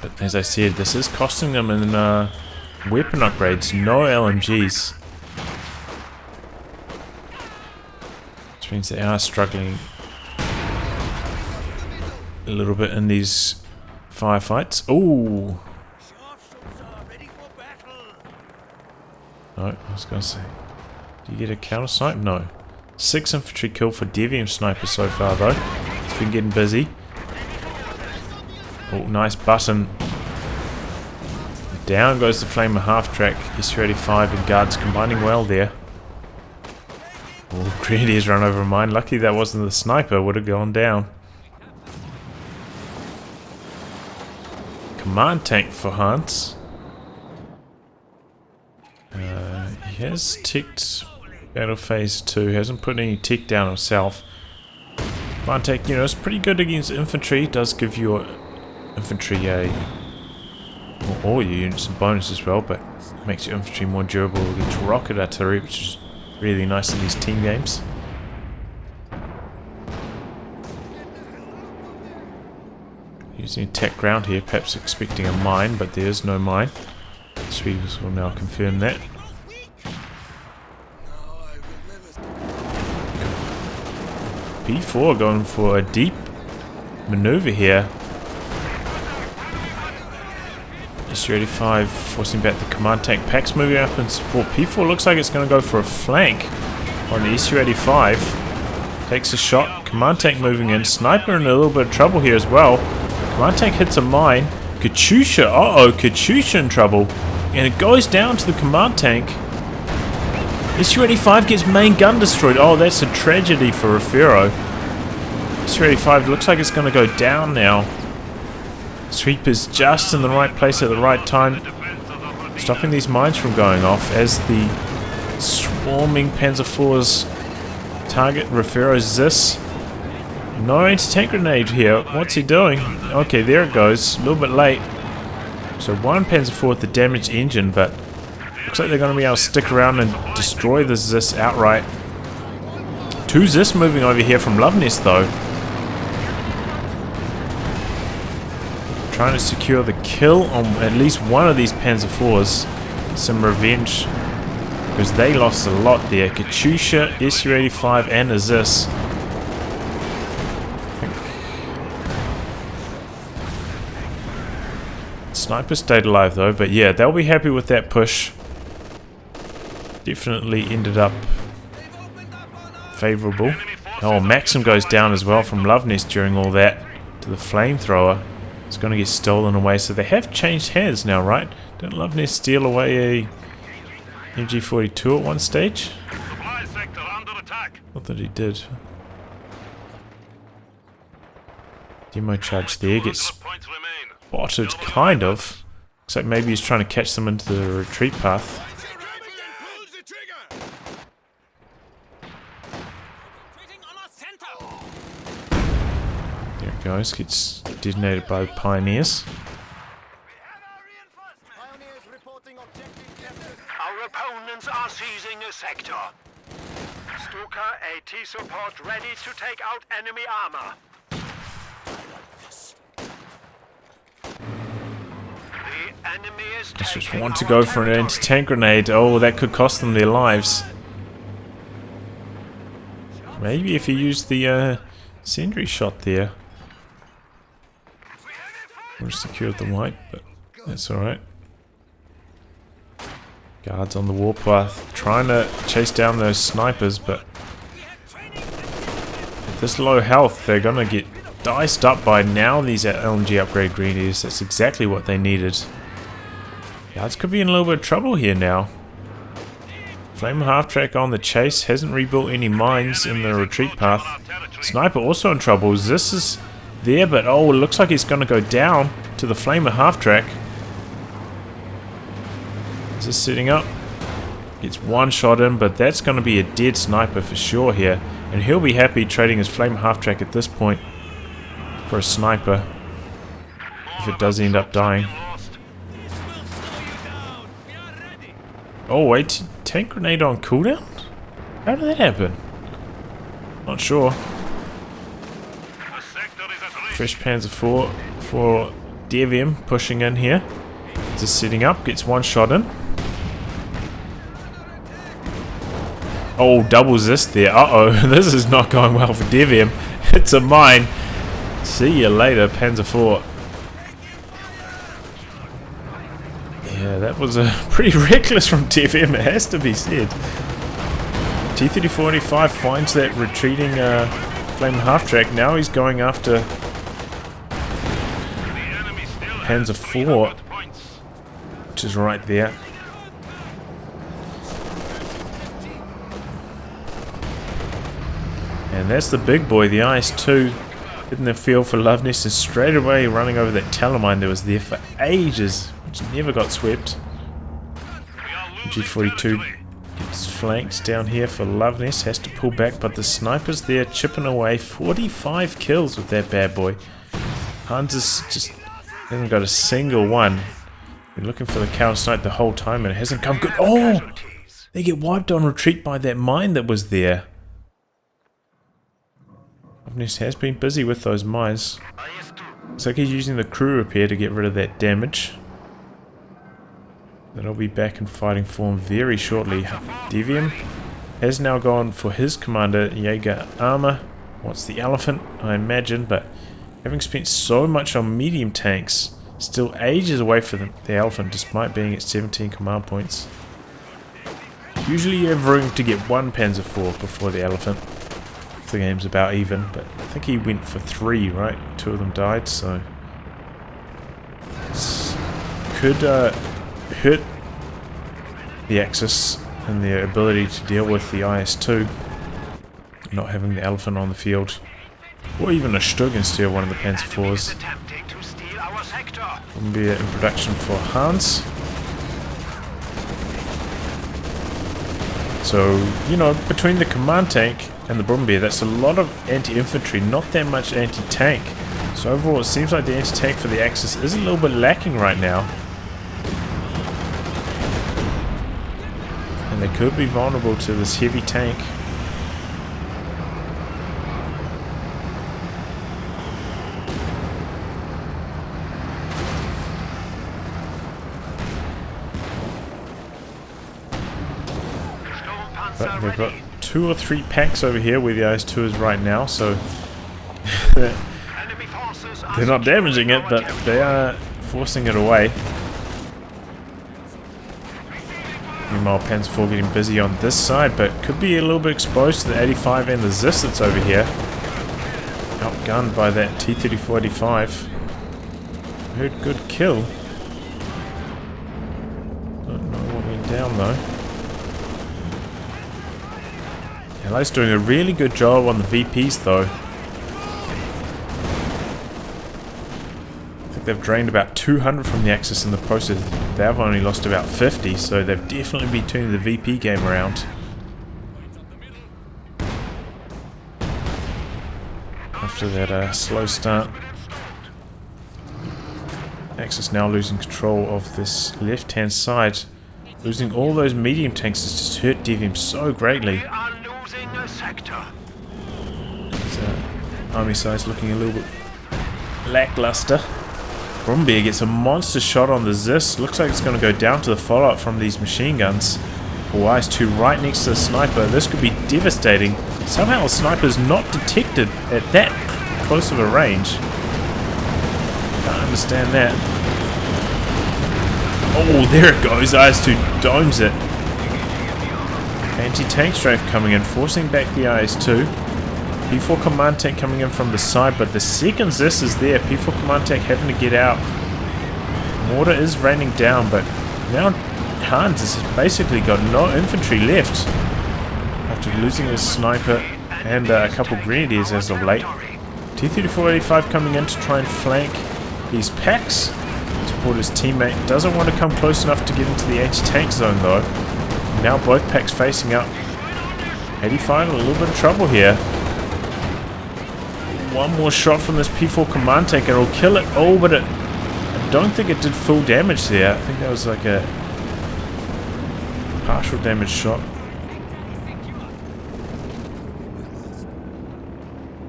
But as I said, this is costing them in weapon upgrades. No LMGs. Which means they are struggling a little bit in these firefights. Ooh! No, I was going to say. Do you get a counter snipe? No. 6 infantry kill for DevM snipers so far though. It's been getting busy. Oh, nice button. Down goes the Flamer half-track. SU-85 and guards combining well there. Oh, Grenadier's run over a mine. Lucky that wasn't the sniper, would have gone down. Command tank for Hans. He has ticked Battle Phase 2, hasn't put any tick down himself. Command tank, you know, it's pretty good against infantry. Does give your infantry all your units a bonus as well, but makes your infantry more durable against rocket artillery, which is really nice in these team games. Using attack ground here, perhaps expecting a mine, but there is no mine. Sweepers will now confirm that. P4 going for a deep maneuver here. SU-85 forcing back the command tank packs, moving up in support. P4 looks like it's going to go for a flank on the SU-85. Takes a shot. Command tank moving in. Sniper in a little bit of trouble here as well. Command tank hits a mine. Katyusha, Katyusha in trouble. And it goes down to the command tank. SU-85 gets main gun destroyed. Oh, that's a tragedy for Refero. SU-85 looks like it's going to go down now. Sweeper's just in the right place at the right time, stopping these mines from going off as the swarming Panzer IVs target Refero's Zis. No anti-tank grenade here. What's he doing? Okay, there it goes. A little bit late. So one Panzer IV with the damaged engine, but looks like they're going to be able to stick around and destroy the Zis outright. 2 Zis moving over here from Luvnest though. Trying to secure the kill on at least one of these Panzer IVs. Some revenge, because they lost a lot there. Katyusha, SU-85 and a Zis. Sniper stayed alive though, but yeah, they'll be happy with that push. Definitely ended up favourable. Oh, Maxim goes down as well from Luvnest during all that to the flamethrower. It's going to get stolen away, so they have changed hands now, right? Didn't Luvnest steal away a MG42 at one stage? Not that he did. Demo charge there, gets spotted, kind of. Looks like maybe he's trying to catch them into the retreat path. There it goes, gets detonated by the Pioneers. Our opponents are seizing a sector. Stuka AT support ready to take out enemy armor. The enemy is Just want to go for an anti-tank grenade. Oh, that could cost them their lives. Maybe if you use the Sentry shot there. Would have secured the white, but that's alright. Guards on the warpath trying to chase down those snipers, but at this low health they're gonna get diced up by now these LMG upgrade Grenadiers. That's exactly what they needed. Guards could be in a little bit of trouble here now. Flamer half-track on the chase, hasn't rebuilt any mines in the retreat path. Sniper also in trouble. This is there, but oh, it looks like he's going to go down to the flamer half-track. Is this setting up? Gets one shot in, but that's going to be a dead sniper for sure here. And he'll be happy trading his flame half-track at this point for a sniper if it does end up dying. Oh wait, tank grenade on cooldown? How did that happen? Not sure. Fresh Panzer IV for DevM pushing in here. Just setting up, gets one shot in. Oh, doubles this there. Uh-oh, this is not going well for DevM. It's a mine. See you later, Panzer IV. Yeah, that was pretty reckless from DevM, it has to be said. T-34-85 finds that retreating flame half-track. Now he's going after Panzer IV, which is right there. And that's the big boy, the IS-2, hitting the field for Luvnest, and straight away running over that Talamine that was there for ages, which never got swept. G42 gets flanked down here for Luvnest, has to pull back, but the sniper's there chipping away. 45 kills with that bad boy. Hans just hasn't got a single one. Been looking for the counter snipe the whole time and it hasn't come good. Oh! They get wiped on retreat by that mine that was there. Luvnest has been busy with those mines. Looks like he's using the crew repair to get rid of that damage. That'll be back in fighting form very shortly. DevM has now gone for his commander, Jaeger Armor. Wants the elephant, I imagine, but having spent so much on medium tanks, still ages away from the elephant despite being at 17 command points. Usually you have room to get one Panzer IV before the elephant. The game's about even, but I think he went for 3, right? 2 of them died, so could hurt the Axis and their ability to deal with the IS-2, not having the elephant on the field, or even a Stug instead of one of the Panzer IVs. Wouldn't be in production for Hans. So, you know, between the command tank and the Brumbier, that's a lot of anti-infantry, not that much anti-tank. So overall it seems like the anti-tank for the Axis is a little bit lacking right now. And they could be vulnerable to this heavy tank. But they've got 2 or 3 packs over here where the IS-2 is right now, so they're not damaging it, but they are forcing it away. Meanwhile, Panzer IV getting busy on this side, but could be a little bit exposed to the 85 and the Zis that's over here. Outgunned by that T-34-85. Heard good kill. Don't know what went down though. Allies doing a really good job on the VPs though. I think they've drained about 200 from the Axis in the process. They've only lost about 50, so they've definitely been turning the VP game around. After that slow start. Axis now losing control of this left-hand side. Losing all those medium tanks has just hurt DevM so greatly. Army size looking a little bit lackluster. Brumbier gets a monster shot on the Zis. Looks like it's going to go down to the follow-up from these machine guns. IS-2 right next to the sniper. This could be devastating. Somehow the sniper's not detected at that close of a range. Can't understand that. Oh, there it goes. IS-2 domes it. Anti-tank strafe coming in, forcing back the IS-2. P4 command tank coming in from the side, but the second Zis is there. P4 command tank having to get out. Mortar is raining down, but now Hans has basically got no infantry left after losing his sniper and a couple grenadiers as of late. T-34-85 coming in to try and flank these packs. Support his teammate. Doesn't want to come close enough to get into the anti-tank zone though. Now both packs facing up. 85 in a little bit of trouble here. One more shot from this P4 command tank and it'll kill it. Oh, but I don't think it did full damage there. I think that was like a partial damage shot.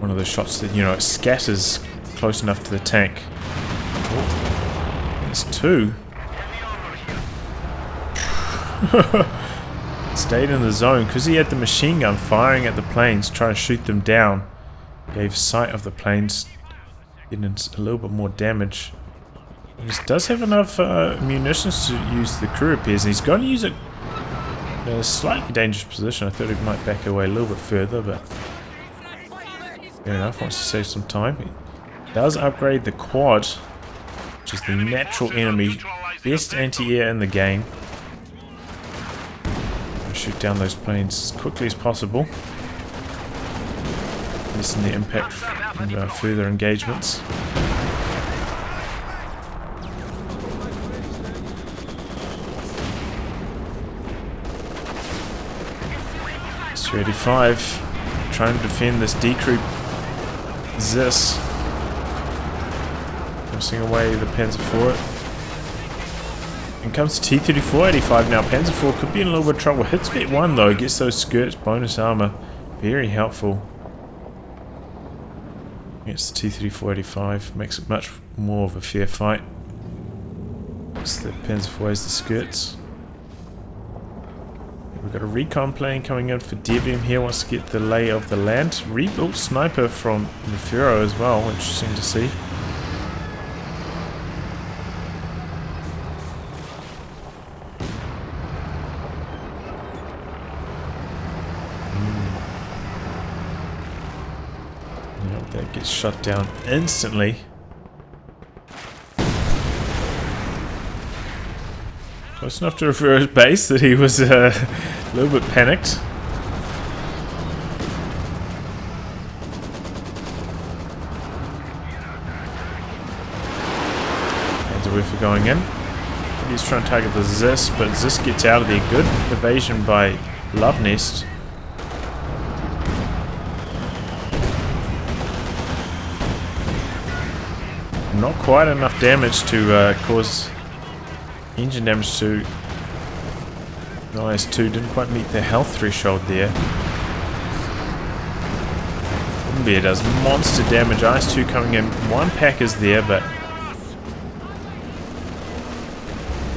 One of the shots that, you know, it scatters close enough to the tank. Oh, there's two. Stayed in the zone because he had the machine gun firing at the planes, trying to shoot them down. Gave sight of the planes, getting a little bit more damage. He does have enough munitions to use the crew repairs, and he's going to use it in a slightly dangerous position. I thought he might back away a little bit further, but fair enough, wants to save some time. He does upgrade the quad, which is the natural enemy, best anti-air in the game. Shoot down those planes as quickly as possible. Lessen the impact from further engagements. S-35 trying to defend this decrew Zis. Forcing away the Panzer IV. And comes to T-34-85 now. Panzer IV could be in a little bit of trouble. Hits Vet 1 though, gets those skirts, bonus armor. Very helpful. Against the T-34-85. Makes it much more of a fair fight. It's the Panzer IV has the skirts. We've got a recon plane coming in for DevM here. Wants to get the lay of the land. Rebuilt sniper from Refero as well. Interesting to see. That gets shut down instantly. Close enough to Refero's base that he was a little bit panicked. Panzer going in. He's trying to target the Zis, but Zis gets out of there. Good evasion by Luvnest. Not quite enough damage to cause engine damage to the IS-2. Didn't quite meet the health threshold there. Bear does monster damage. IS-2 coming in. One pack is there, but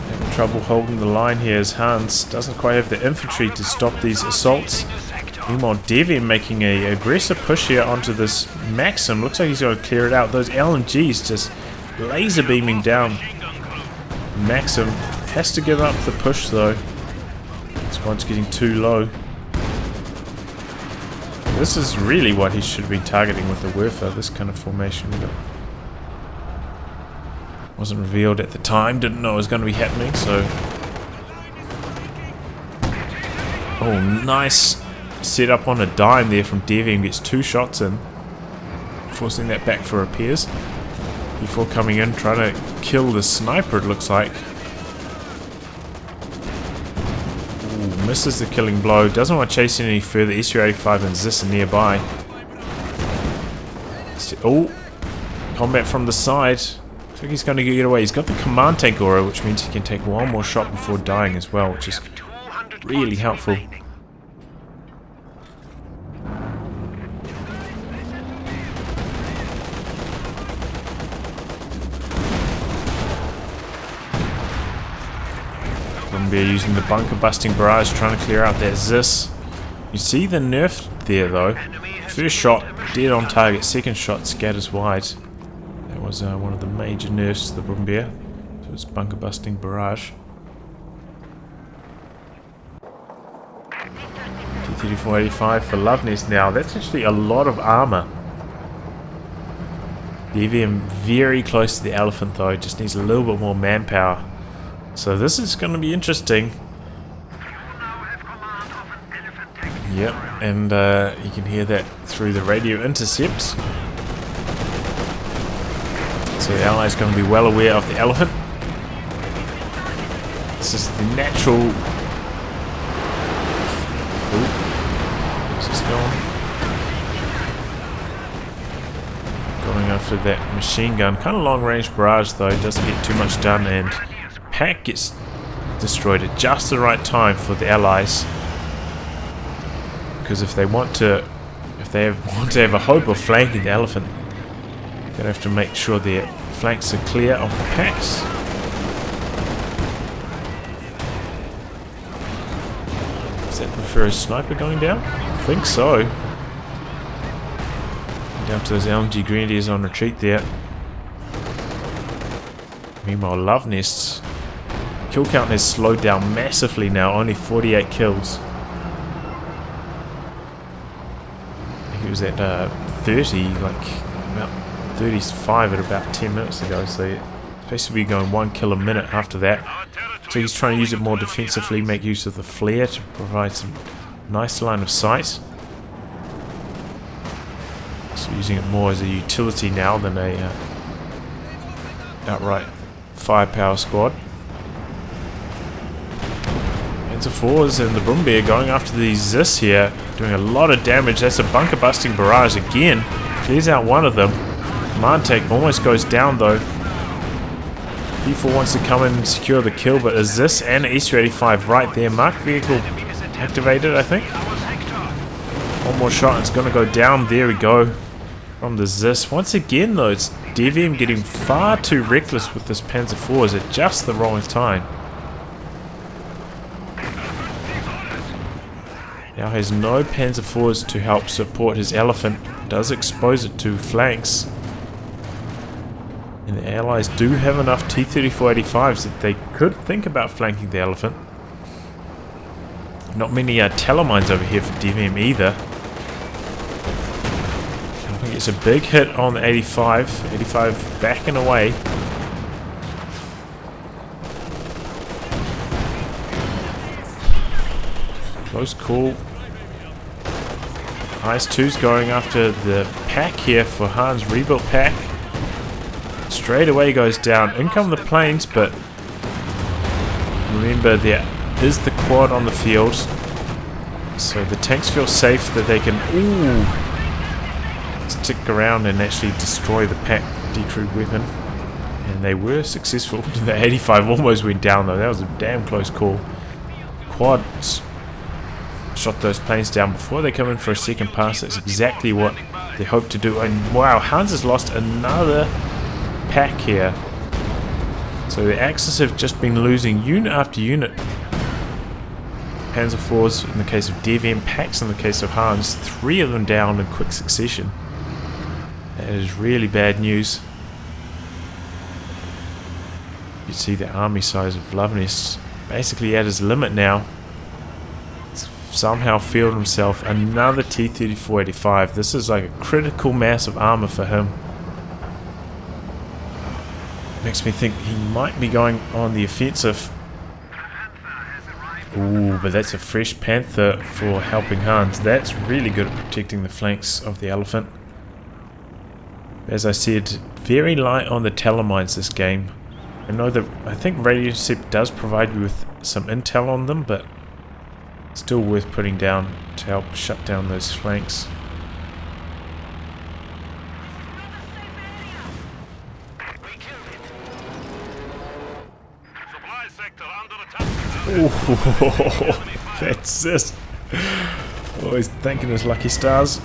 having trouble holding the line here as Hans doesn't quite have the infantry to stop these assaults. Meanwhile, DevM making an aggressive push here onto this Maxim. Looks like he's going to clear it out. Those LMGs just laser beaming down. Maxim has to give up the push though. Squad's getting too low. This is really what he should be targeting with the Werfer, this kind of formation, but wasn't revealed at the time. Didn't know it was going to be happening, so. Oh, nice. Set up on a dime there from DevM, gets two shots in, forcing that back for repairs before coming in, trying to kill the sniper, it looks like. Ooh, misses the killing blow, doesn't want to chase any further. SU-85 and Zis are nearby. Oh, combat from the side. I think he's going to get away. He's got the command tank aura, which means he can take one more shot before dying as well, which is really helpful. Bear using the bunker busting barrage, trying to clear out that Zis. You see the nerf there though. First shot dead on target, second shot scatters wide. That was one of the major nerfs to the Brumbeer. So it's bunker busting barrage. T-34-85 for Luvnest now. That's actually a lot of armor. DevM very close to the elephant though, just needs a little bit more manpower. So this is going to be interesting. Yep, and you can hear that through the radio intercepts. So the Allies going to be well aware of the elephant. This is the natural... Ooh. Where's this going? Going after that machine gun. Kind of long range barrage though, doesn't get too much done, and Pack gets destroyed at just the right time for the Allies. Because if they want to have a hope of flanking the elephant, they're going to have to make sure their flanks are clear of the packs. Is that Refero sniper going down? I think so. Down to those LMG Grenadiers on retreat there. Meanwhile, Luvnest's kill count has slowed down massively now, only 48 kills. He was at 30, like about 35 at about 10 minutes ago, so it's supposed to be going 1 kill a minute after that. So he's trying to use it more defensively, make use of the flare to provide some nice line of sight. So using it more as a utility now than a outright firepower squad. Panzer IVs and the Brumbeer going after the Zis here, doing a lot of damage. That's a bunker busting barrage again. Clears out one of them. Command tank almost goes down though. P4 wants to come in and secure the kill, but a Zis and an SU-85 right there. Mark vehicle activated, I think. One more shot and it's going to go down. There we go. From the Zis. Once again though, it's DevM getting far too reckless with this Panzer IVs at just the wrong time. Now has no Panzer IVs to help support his elephant. Does expose it to flanks. And the Allies do have enough T-34-85s that they could think about flanking the elephant. Not many telemines over here for DevM either. I think it's a big hit on the 85. 85 backing away. Close call. IS-2's going after the pack here for Hans' rebuilt pack. Straight away goes down. In come the planes, but remember there is the quad on the field. So the tanks feel safe that they can stick around and actually destroy the pack decrewed weapon. And they were successful. The 85 almost went down though. That was a damn close call. Quads shot those planes down before they come in for a second pass. That's exactly what they hope to do. And wow, Hans has lost another pack here. So the Axis have just been losing unit after unit. Panzer IVs in the case of DevM, packs in the case of Hans. 3 of them down in quick succession. That is really bad news. You see the army size of Luvnest basically at his limit now. Somehow field himself another T-34-85. This is like a critical mass of armor for him. Makes me think he might be going on the offensive. Ooh, but that's a fresh Panther for helping Hans. That's really good at protecting the flanks of the elephant. As I said, very light on the telemines this game. I think Radio Intercept does provide you with some intel on them, but still worth putting down to help shut down those flanks. Oh, that's it. Oh, he's thanking his lucky stars.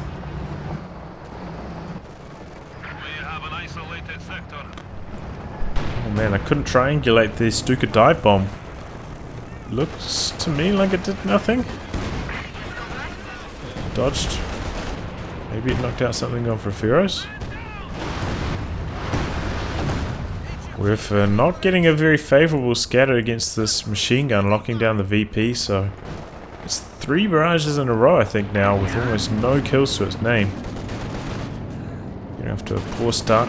Oh man, I couldn't triangulate the Stuka dive bomb. Looks to me like it did nothing. Dodged. Maybe it knocked out something off Refero's. We're not getting a very favourable scatter against this machine gun, locking down the VP, so it's 3 barrages in a row I think now, with almost no kills to its name. Getting off to a poor start.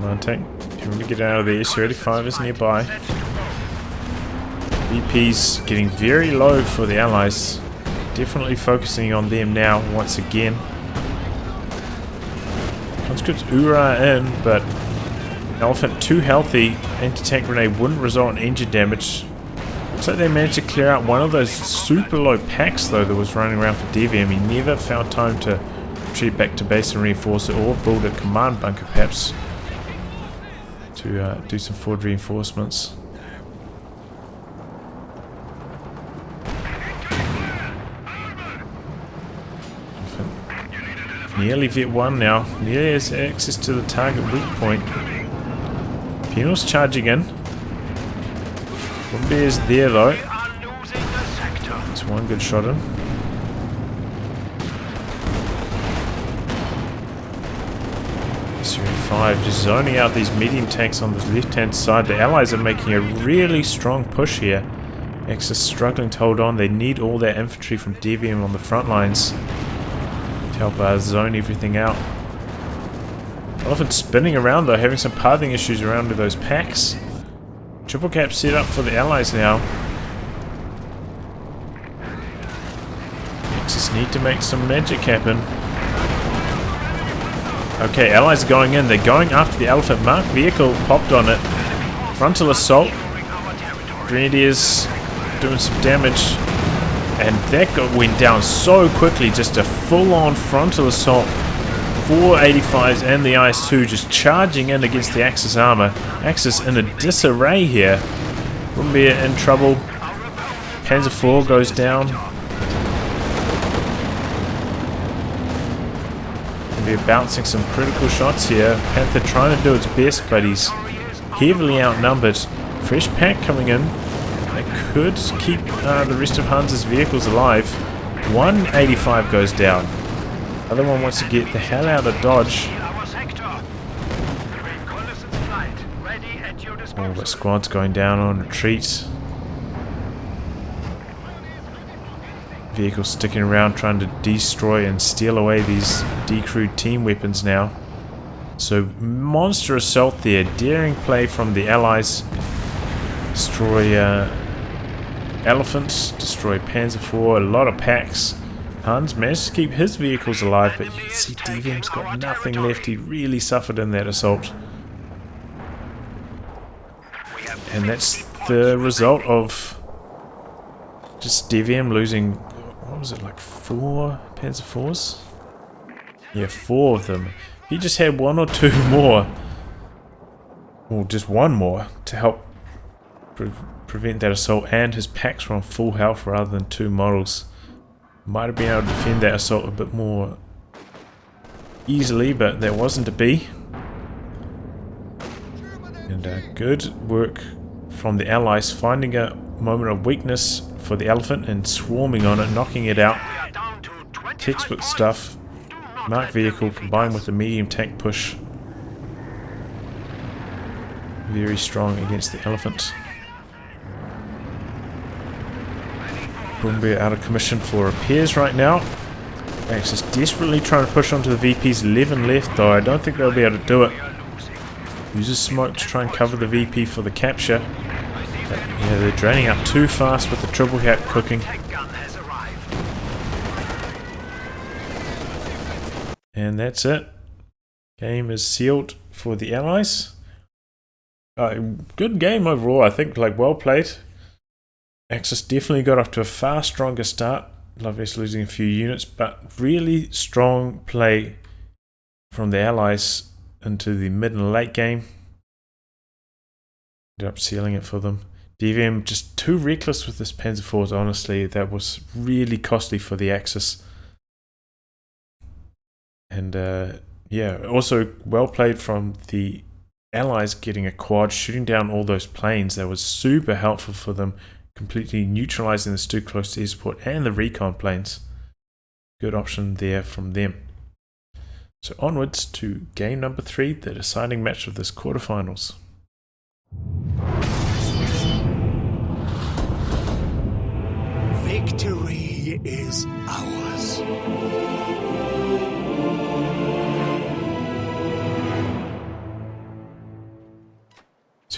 Command tank. Can we get out of there? S-35 is nearby. VP's getting very low for the Allies. Definitely focusing on them now once again. Conscripts Ura in, but Elephant too healthy. Anti-tank grenade wouldn't result in engine damage. Looks like they managed to clear out one of those super low packs though that was running around for DVM. He never found time to retreat back to base and reinforce it, or build a command bunker perhaps to do some forward reinforcements. Nearly Vet 1 now. Nearly has access to the target weak point. Penal's charging in. One bear's there though. There's one good shot in. S-35 just zoning out these medium tanks on the left hand side. The Allies are making a really strong push here. Axis struggling to hold on. They need all their infantry from DVM on the front lines help zone everything out. Elephant spinning around though, having some pathing issues around with those packs. Triple cap set up for the Allies now. Axis need to make some magic happen. Okay, Allies are going in. They're going after the Elephant. Mark vehicle popped on it. Frontal assault. Grenadiers doing some damage. And that went down so quickly, just a full-on frontal assault. 485s and the IS-2 just charging in against the Axis armor. Axis in a disarray here. Rumbeer in trouble. Panzer IV goes down. Rumbeer bouncing some critical shots here. Panther trying to do its best, but he's heavily outnumbered. Fresh pack coming in. They could keep the rest of Hans's vehicles alive. 185 goes down. Other one wants to get the hell out of Dodge. Oh, but squad's going down on retreat. Vehicles sticking around trying to destroy and steal away these decrewed team weapons now. So monster assault there. Daring play from the Allies. Destroy Elephants, destroy Panzer IV, a lot of packs. Hans managed to keep his vehicles alive, but you can see DVM's got nothing left. He really suffered in that assault. And that's the result of just DVM losing, what was it, like 4 Panzer IVs? Yeah, 4 of them. He just had 1 or 2 more, or just 1 more, to help prevent that assault, and his packs were on full health rather than 2 models. Might have been able to defend that assault a bit more easily, but that wasn't to be. And good work from the Allies, finding a moment of weakness for the Elephant and swarming on it, knocking it out. Textbook stuff. Mark vehicle combined with the medium tank push. Very strong against the Elephant. Brumbeer out of commission for repairs right now. Axis desperately trying to push onto the VP's 11 left though. I don't think they'll be able to do it. Uses smoke to try and cover the VP for the capture. But, yeah, they're draining up too fast with the triple cap cooking. And that's it. Game is sealed for the Allies. Good game overall, I think, like well played. Axis definitely got off to a far stronger start. Luvnest losing a few units, but really strong play from the Allies into the mid and late game. Ended up sealing it for them. DVM just too reckless with this Panzer IV, honestly. That was really costly for the Axis. And yeah, also well played from the Allies getting a quad, shooting down all those planes. That was super helpful for them. Completely neutralizing the too close to air support and the recon planes. Good option there from them. So onwards to game number 3, the deciding match of this quarterfinals. Victory is ours.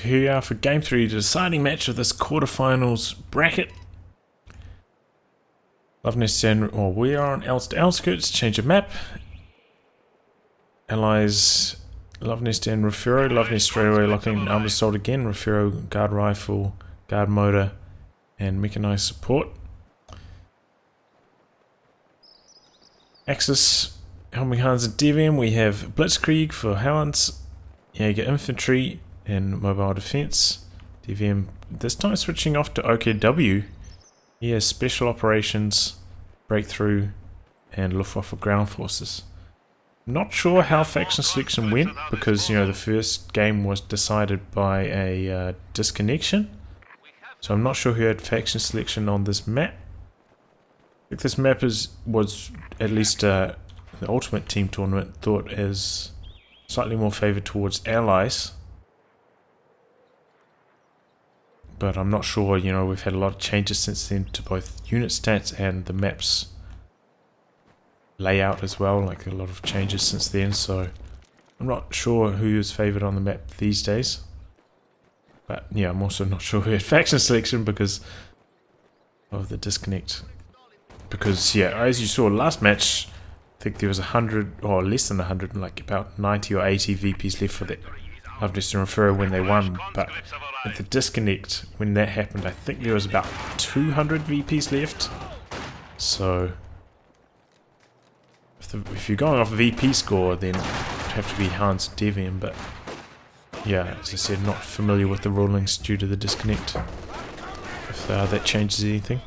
So here we are for Game 3, the deciding match of this quarterfinals bracket. Luvnest and, well, we are on outskirts, change of map. Allies, Luvnest and Refero. Luvnest straight away locking armor assault again. Refero, guard rifle, guard motor, and mechanized support. Axis, HelpingHans DevM, we have Blitzkrieg for Hounds, Jaeger infantry, and mobile defense. DevM this time switching off to OKW. He has special operations, breakthrough, and Luftwaffe ground forces. Not sure how faction selection went because, you know, the first game was decided by a disconnection. So I'm not sure who had faction selection on this map. I think this map was at least the Ultimate Team tournament thought as slightly more favored towards allies. But I'm not sure, you know, we've had a lot of changes since then to both unit stats and the map's layout as well, like a lot of changes since then, so I'm not sure who is favored on the map these days. But yeah, I'm also not sure who had faction selection because of the disconnect. Because yeah, as you saw last match, I think there was 100 or less than 100, like about 90 or 80 VPs left for the Luvnest Refero when they won, but at the disconnect when that happened, I think there was about 200 VPs left. So if you're going off VP score, then it'd have to be Hans DevM, but yeah, as I said, not familiar with the rulings due to the disconnect, if that changes anything.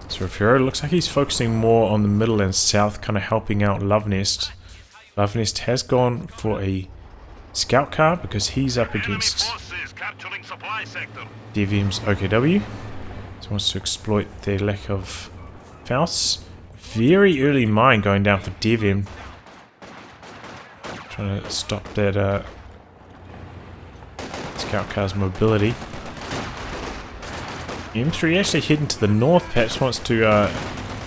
So Refero looks like he's focusing more on the middle and south, kind of helping out Luvnest. Luvnest has gone for a scout car because he's up against DevM's OKW. So wants to exploit their lack of Fausts. Very early mine going down for DevM. Trying to stop that scout car's mobility. M3 actually heading to the north, perhaps wants to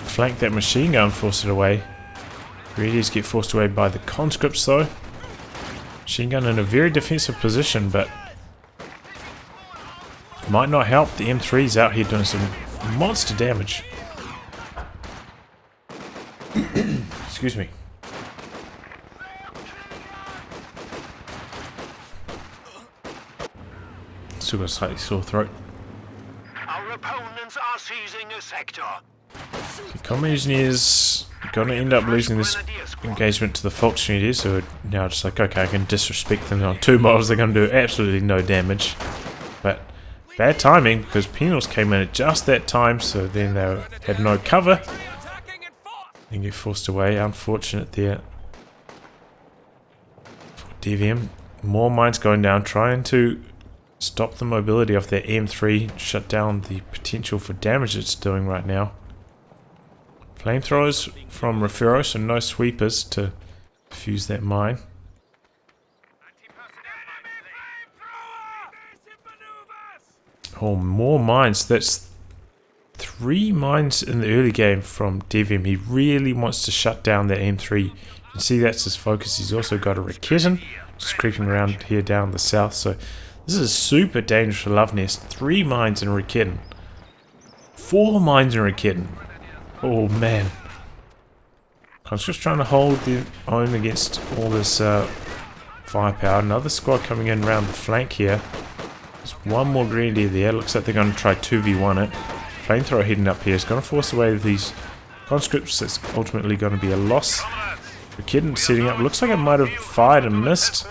flank that machine gun and force it away. Readies get forced away by the conscripts though. Machine gun in a very defensive position, but might not help. The M3's out here doing some monster damage. Excuse me. Still got a slightly sore throat. Our opponents are seizing a sector. The common engineers going to end up losing this engagement to the fault engineers, so now just like, okay, I can disrespect them on 2 models, they're going to do absolutely no damage. But bad timing because Penals came in at just that time, so then they had no cover and get forced away. Unfortunate there for DevM. More mines going down, trying to stop the mobility of their M3, shut down the potential for damage it's doing right now. Flamethrowers from Refero, so no sweepers to defuse that mine. Oh, more mines. That's 3 mines in the early game from DevM. He really wants to shut down that M3. You can see that's his focus. He's also got a Raketen just creeping around here down the south. So this is super dangerous for Luvnest. 3 mines in Raketen. 4 mines in Raketen. Oh man. I was just trying to hold their own against all this firepower. Another squad coming in around the flank here. There's one more grenadier there. Looks like they're going to try 2v1 it. Flamethrower heading up here is going to force away these conscripts. That's ultimately going to be a loss. Raketen setting up. Looks like it might have fired and missed.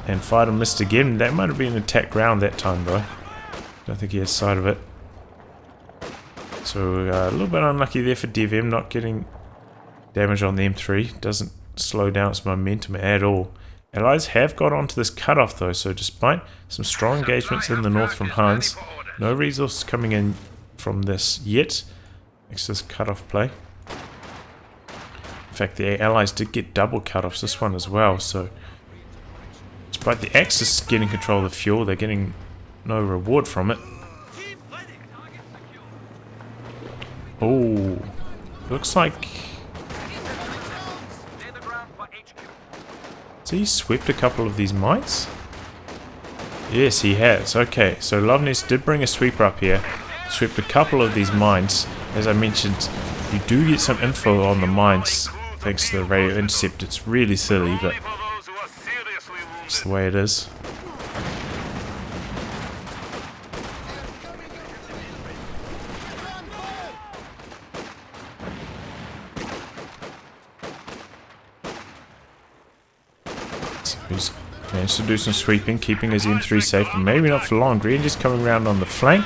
And fired and missed again. That might have been attack ground that time though. Don't think he has sight of it. So a little bit unlucky there for DevM, not getting damage on the M3. Doesn't slow down its momentum at all. Allies have got onto this cutoff though, so despite some strong engagements in the north from Hans, no resources coming in from this yet. Makes this cutoff play. In fact, the Allies did get double cutoffs this one as well, so despite the Axis getting control of the fuel, they're getting no reward from it. Oh, looks like So he swept a couple of these mines? Yes, he has. Okay, so Luvnest did bring a sweeper up here. Swept a couple of these mines. As I mentioned, you do get some info on the mines thanks to the radio intercept. It's really silly, but it's the way it is. So he's managed to do some sweeping, keeping his M3 safe, but maybe not for long. Green just coming around on the flank.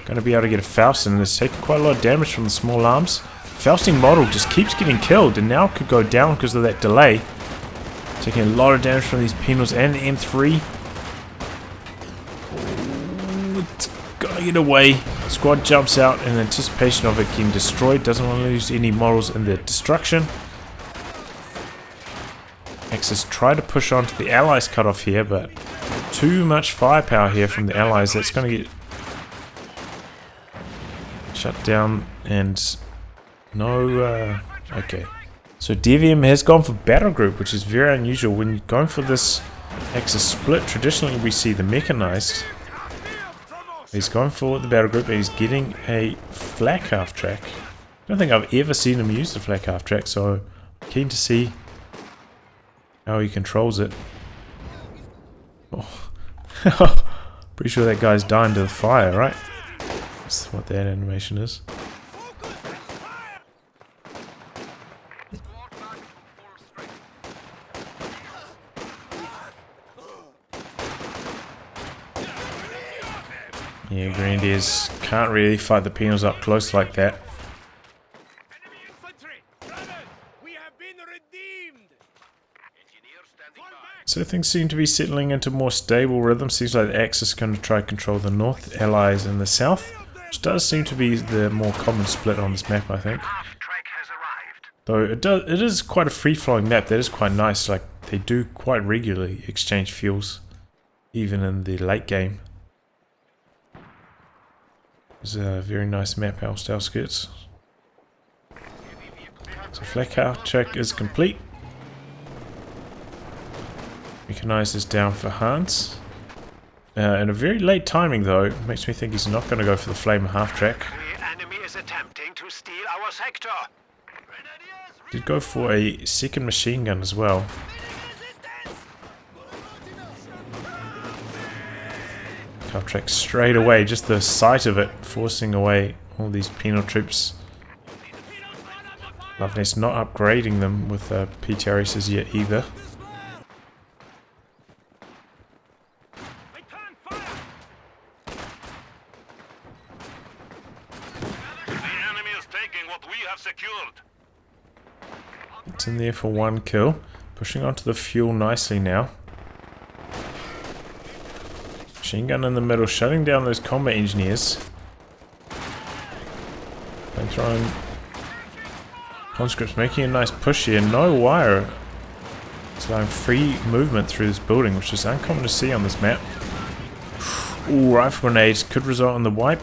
Going to be able to get a Faust, and it's taking quite a lot of damage from the small arms. Fausting model just keeps getting killed, and now could go down because of that delay. Taking a lot of damage from these penals and the M3. Oh, it's gotta get away. Squad jumps out in anticipation of it getting destroyed. Doesn't want to lose any models in the destruction. Axis try to push on to the Allies cut off here, but too much firepower here from the Allies. That's going to get shut down, and no, okay. So DevM has gone for battle group, which is very unusual. When you're going for this Axis split, traditionally we see the mechanized. He's going for the battle group, and he's getting a flak half track. I don't think I've ever seen him use the flak half track, so keen to see how he controls it. Oh. Pretty sure that guy's dying to the fire, right? That's what that animation is. Yeah, Grenadiers can't really fight the penals up close like that. So things seem to be settling into more stable rhythm. Seems like the Axis is going to try to control the north, Allies in the south, which does seem to be the more common split on this map, I think. Though it is quite a free-flowing map. That is quite nice. Like, they do quite regularly exchange fuels, even in the late game. It's a very nice map, outskirts. So flak half track is complete. Mechanized is down for Hans. In a very late timing though, makes me think he's not going to go for the flame half track. The enemy is attempting to steal our sector. Did go for a second machine gun as well. Half track straight away, just the sight of it forcing away all these penal troops. Luvnest not upgrading them with PTRSs yet either. It's in there for one kill. Pushing onto the fuel nicely now. Machine gun in the middle, shutting down those combat engineers. Flamethrowing conscripts, making a nice push here. No wire. It's allowing free movement through this building, which is uncommon to see on this map. Ooh, rifle grenades could result in the wipe.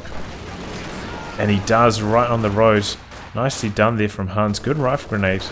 And he does, right on the road. Nicely done there from Hans. Good rifle grenade.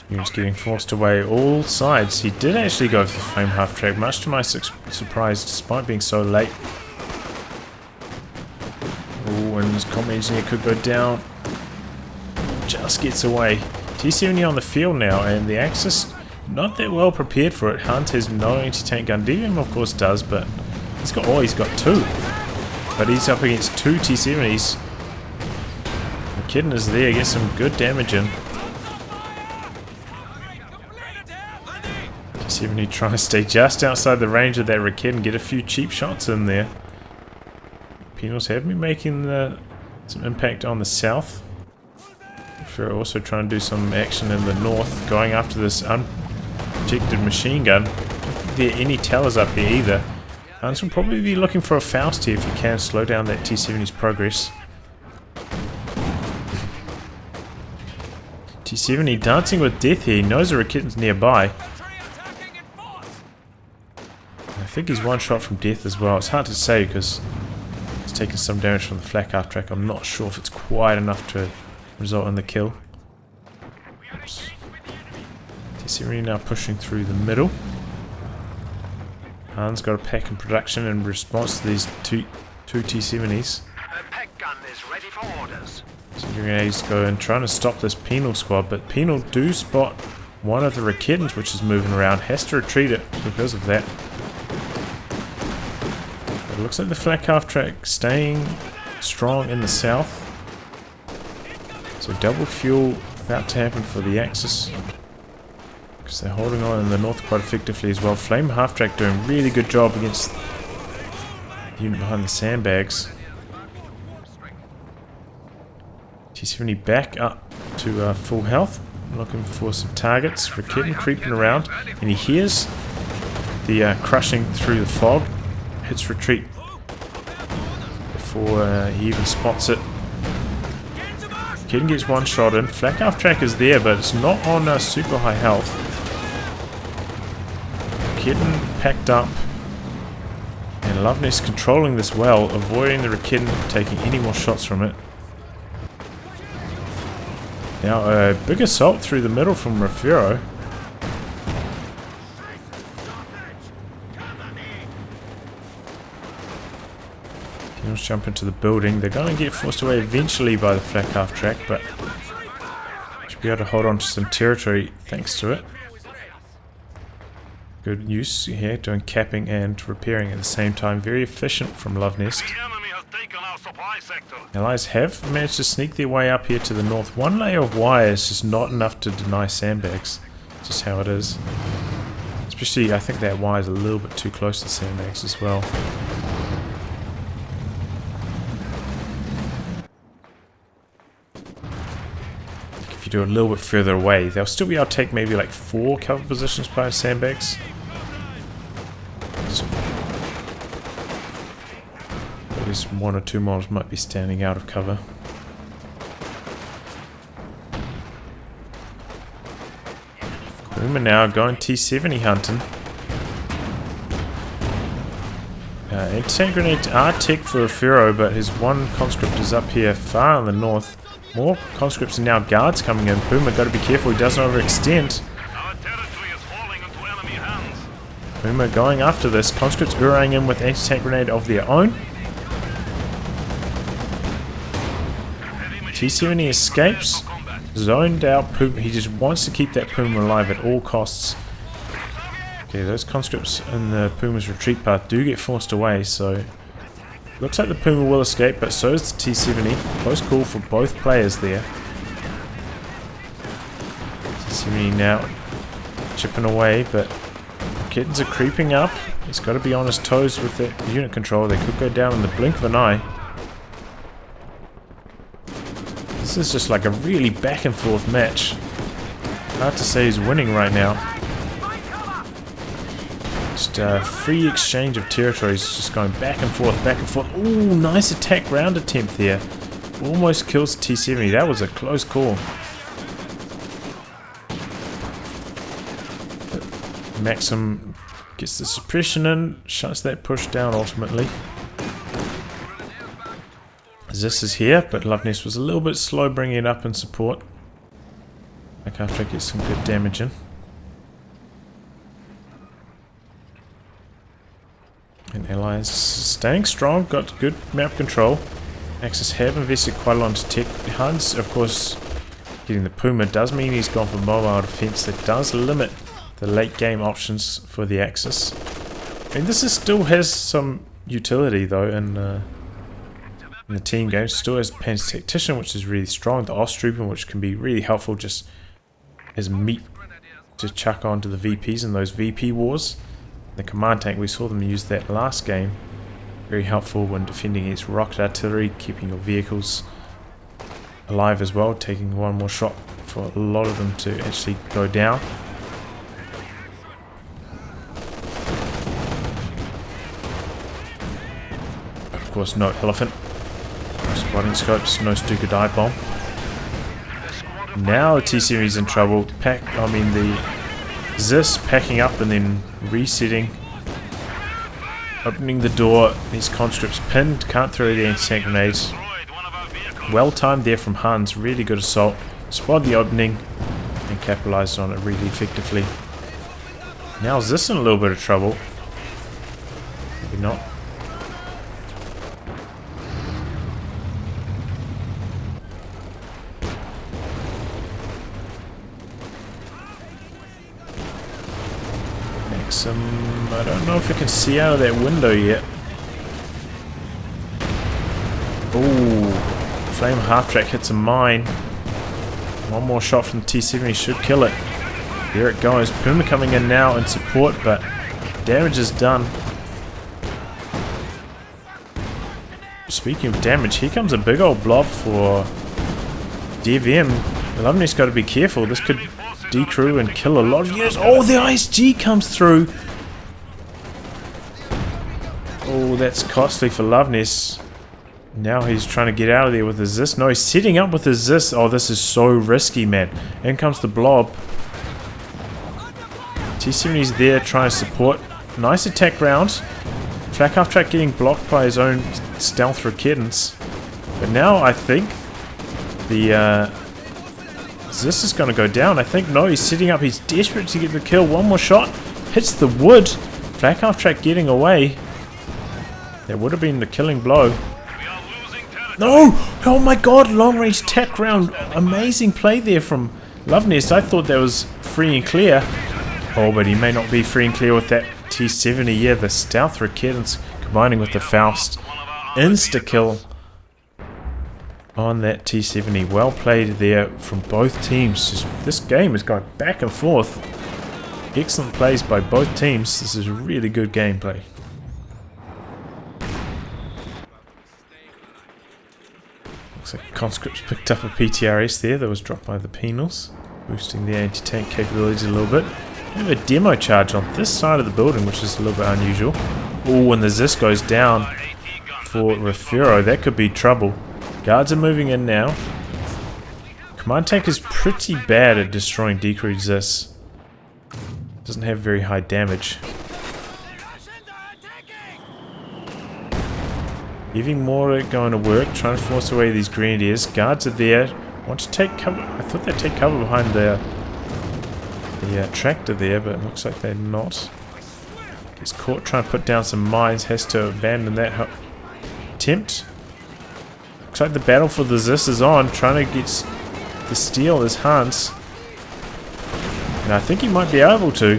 He was getting forced away all sides. He did actually go for the flame half track, much to my surprise, despite being so late. Oh, and his combat engineer could go down. Just gets away. T-70 on the field now, and the Axis not that well prepared for it. Hunt has no anti-tank gun. DevM of course does, but he's got two. But he's up against two T-70s. McKinnon is there, gets some good damage in. T-70 trying to stay just outside the range of that Rakit and get a few cheap shots in there. Penals have been making some impact on the south. Refero also trying to do some action in the north, going after this unprotected machine gun. Don't think there are any tellers up there either. Hans will probably be looking for a Faust here if he can slow down that T-70's progress. T-70 dancing with death here. He knows there are kittens nearby. I think he's one shot from death as well. It's hard to say because he's taken some damage from the flak half track. I'm not sure if it's quite enough to result in the kill. Oops. T-70 now pushing through the middle. Hans got a pack in production in response to these two T-70s. The pack gun is ready for orders. So grenades go in trying to stop this penal squad, but penal do spot one of the Raketans which is moving around, has to retreat it because of that. But it looks like the flak half track staying strong in the south. So double fuel about to happen for the Axis, because they're holding on in the north quite effectively as well. Flame half track doing a really good job against the unit behind the sandbags. T-70 back up to full health, looking for some targets. Raketan creeping around, and he hears the crushing through the fog. Hits retreat before he even spots it. Raketan gets one shot in. Flak half track is there, but it's not on super high health. Raketan packed up, and Luvnest controlling this well, avoiding the Raketan taking any more shots from it. Now a big assault through the middle from Refero. He'll jump into the building. They're going to get forced away eventually by the flak half track, but should be able to hold on to some territory thanks to it. Good use here, doing capping and repairing at the same time. Very efficient from Luvnest. Allies have managed to sneak their way up here to the north. One layer of wire is just not enough to deny sandbags. It's just how it is. Especially, I think that wire is a little bit too close to sandbags as well. If you do it a little bit further away, they'll still be able to take maybe like 4 cover positions by sandbags. At least 1 or 2 models might be standing out of cover. Puma now going T-70 hunting. Anti-tank grenades are tech for Refero, but his one conscript is up here far in the north. More conscripts and now guards coming in. Puma got to be careful he doesn't overextend. Puma going after this. Conscripts uraying in with anti-tank grenade of their own. T-70 escapes, zoned out Puma. He just wants to keep that Puma alive at all costs. Okay, those conscripts in the Puma's retreat path do get forced away, so looks like the Puma will escape, but so is the T-70. Close call for both players there. T-70 now chipping away, but kittens are creeping up. He's got to be on his toes with that unit control. They could go down in the blink of an eye. This is just like a really back and forth match. Hard to say who's winning right now. Just a free exchange of territories, just going back and forth, back and forth. Ooh, nice attack round attempt there. Almost kills T-70. That was a close call. Maxim gets the suppression in, shuts that push down ultimately. This is here, but Luvnest was a little bit slow bringing it up in support. Like after I get some good damage in. And Allies staying strong, got good map control. Axis have invested quite a lot into tech. Hans, of course, getting the Puma does mean he's gone for mobile defense. That does limit the late game options for the Axis. And this still has some utility though in the team game. Still has Panzer Tactician, which is really strong. The Osttrooper, which can be really helpful just as meat to chuck onto the VPs in those VP wars. The command tank, we saw them use that last game. Very helpful when defending against rocket artillery, keeping your vehicles alive as well, taking one more shot for a lot of them to actually go down. But of course, no elephant, no spotting scopes, no Stuka dive bomb. Now the T-Series in trouble. The Zis packing up and then resetting. Opening the door. These conscripts pinned. Can't throw the anti-tank grenades. Well timed there from Hans. Really good assault. Spotted the opening and capitalized on it really effectively. Now Zis in a little bit of trouble. Maybe not. I don't know if I can see out of that window yet. Ooh, flame half-track hits a mine. One more shot from the T-70 should kill it. There it goes. Puma coming in now in support, but damage is done. Speaking of damage, here comes a big old blob for DevM. Luvnest got to be careful. This could decrew and kill a lot of units. Oh, the ISG comes through. Oh, that's costly for Luvnest. Now he's trying to get out of there with his Zis. No, he's setting up with his Zis. Oh, this is so risky, man. In comes the blob. T-70's there trying to support. Nice attack round. Flak half track getting blocked by his own stealth Raketans. But now I think the Zis is going to go down. I think, no, he's setting up. He's desperate to get the kill. One more shot. Hits the wood. Flak half track getting away. That would have been the killing blow. No! Oh my god, long range attack round. Amazing play there from Luvnest. I thought that was free and clear. Oh, but he may not be free and clear with that T-70. Yeah, the stealth Raketans combining with the Faust. Insta-kill on that T-70. Well played there from both teams. This game is going back and forth. Excellent plays by both teams. This is really good gameplay. Looks like conscripts picked up a PTRS there that was dropped by the penals, boosting the anti-tank capabilities a little bit. We have a demo charge on this side of the building, which is a little bit unusual. Oh, and the Zis goes down for Refero. That could be trouble. Guards are moving in now. Command tank is pretty bad at destroying decrewed Zis. Doesn't have very high damage. Giving more going to work, trying to force away these grenadiers. Guards are there. Want to take cover. I thought they'd take cover behind the tractor there, but it looks like they're not. Gets caught trying to put down some mines. Has to abandon that attempt. Looks like the battle for the Zis is on. Trying to get the steal is Hans. And I think he might be able to.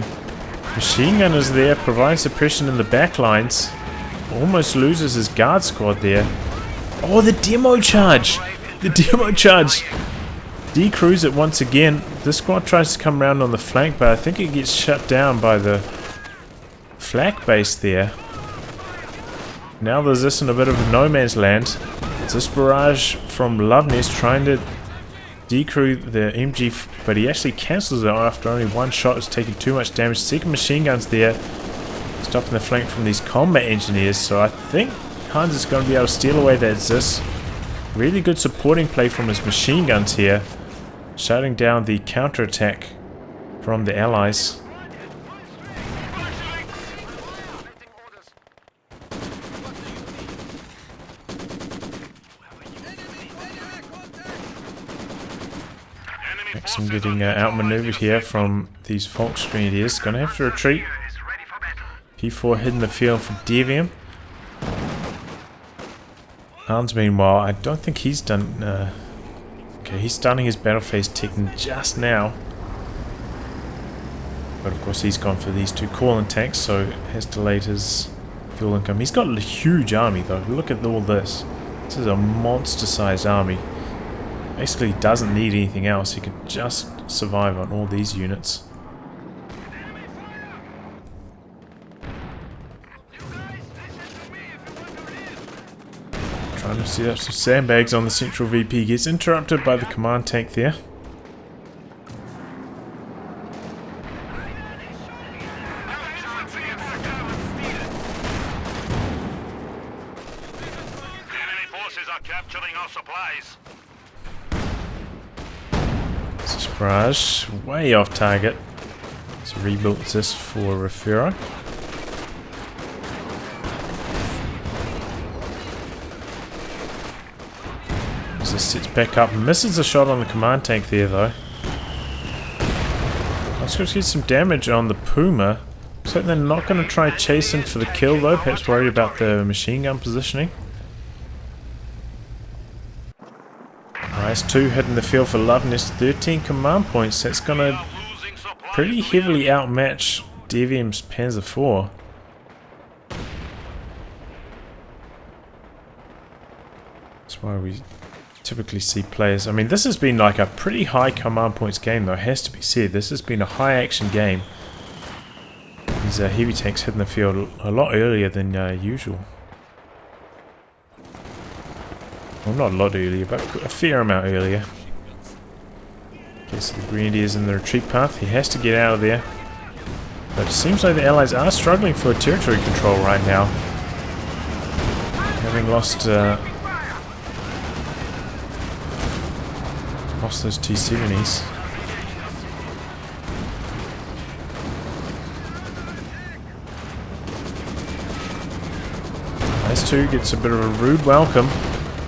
Machine gun is there, providing suppression in the back lines. Almost loses his guard squad there. Oh, the demo charge! The demo charge! Decrews it once again. This squad tries to come around on the flank, but I think it gets shut down by the flak base there. Now there's this in a bit of a no man's land. It's this barrage from Luvnest trying to decrew the MG, but he actually cancels it after only one shot. It's taking too much damage. Second machine guns there, stopping the flank from these combat engineers. So I think Hans is going to be able to steal away that Zis. Really good supporting play from his machine guns here, shutting down the counterattack from the allies. Maxim getting outmaneuvered here from these Fox grenadiers. Gonna have to retreat. P4 hidden the field for DevM. Hans, meanwhile, I don't think he's done. Okay, he's starting his battle phase ticking just now. But of course, he's gone for these two call-in tanks, so has delayed his fuel income. He's got a huge army, though. Look at all this. This is a monster-sized army. Basically, doesn't need anything else. He could just survive on all these units. Trying to set up some sandbags on the central VP. Gets interrupted by the command tank there. Enemy forces are capturing our supplies. Surprise, way off target. So rebuilt this for Refero. As this sits back up, misses a shot on the command tank there though. Conscripts get some damage on the Puma. So they're not going to try chase him for the kill though, perhaps worried about the machine gun positioning. IS-2 hitting the field for Luvnest, 13 command points. That's going to pretty heavily outmatch DevM's Panzer IV. That's why we typically see players. I mean, this has been like a pretty high command points game though, has to be said. This has been a high action game. These heavy tanks hitting the field a lot earlier than usual. Well, not a lot earlier, but a fair amount earlier. Okay, so the Grenadiers in the retreat path. He has to get out of there. But it seems like the Allies are struggling for territory control right now. Having lost those T-70s. IS-2 gets a bit of a rude welcome.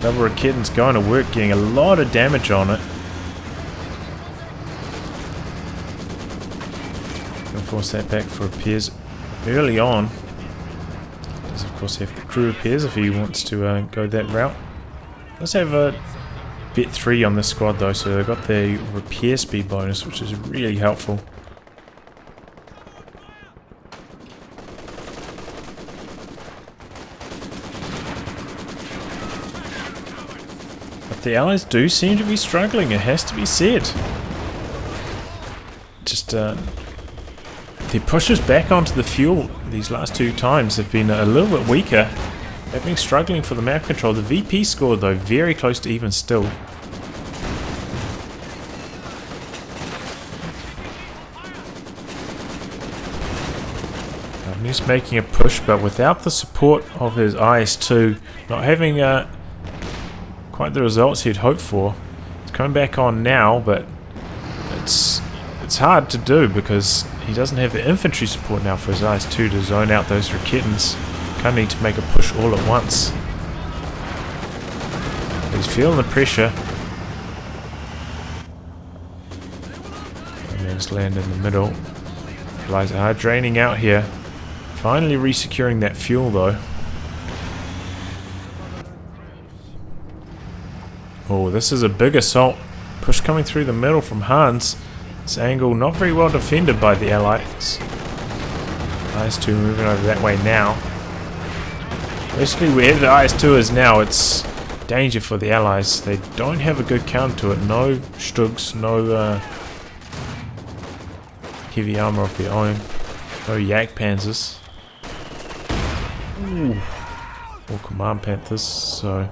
Double Raketten's going to work, getting a lot of damage on it. Gonna force that back for repairs early on. Does of course have the crew repairs if he wants to go that route. Does have a Vet 3 on this squad though, so they've got the repair speed bonus, which is really helpful. The Allies do seem to be struggling, it has to be said. Just their pushes back onto the fuel these last two times have been a little bit weaker. They've been struggling for the map control. The VP score though very close to even still. He's making a push, but without the support of his IS-2, not having quite the results he'd hoped for. It's coming back on now, but it's hard to do because he doesn't have the infantry support now for his IS-2 to zone out those Rakettens. Kind of need to make a push all at once. He's feeling the pressure. And man's land in the middle. Allies are draining out here. Finally re-securing that fuel though. Oh, this is a big assault. Push coming through the middle from Hans. This angle not very well defended by the Allies. IS-2 moving over that way now. Basically wherever the IS-2 is now, it's danger for the Allies. They don't have a good counter to it. No Stugs, no heavy armor of their own. No Yak Panzers. Ooh. Or Command Panthers, so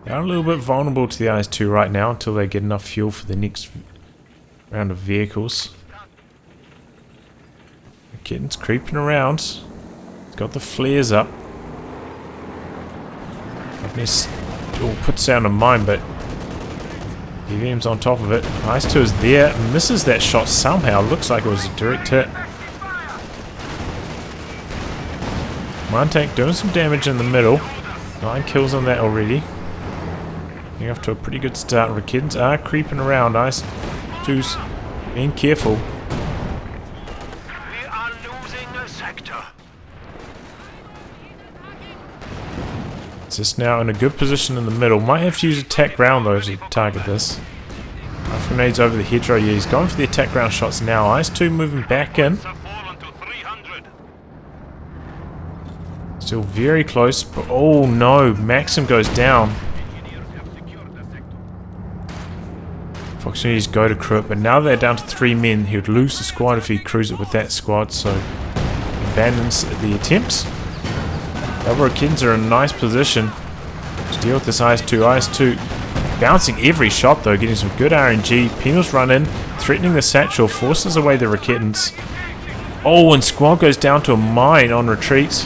they are a little bit vulnerable to the IS-2 right now until they get enough fuel for the next round of vehicles. Kitten's creeping around. He's got the flares up. Luvnest puts down a mine, but DVM's on top of it. IS-2 is there, misses that shot somehow. Looks like it was a direct hit. Command tank doing some damage in the middle. 9 kills on that already. Getting off to a pretty good start. Rakettens are creeping around. IS-2's being careful. We are losing a sector. It's just now in a good position in the middle. Might have to use attack ground though to target this. Grenades over the hedgerow. Yeah, he's going for the attack ground shots now. IS-2 moving back in. Still very close, but oh no, Maxim goes down. Fox needs to go to crew it, but now they're down to 3 men. He would lose the squad if he crews it with that squad, so he abandons the attempt. The other Raketens are in a nice position. to deal with this IS-2. IS-2 bouncing every shot though, getting some good RNG. Penals run in, threatening the satchel, forces away the Rakitans. Oh, and Squad goes down to a mine on retreat.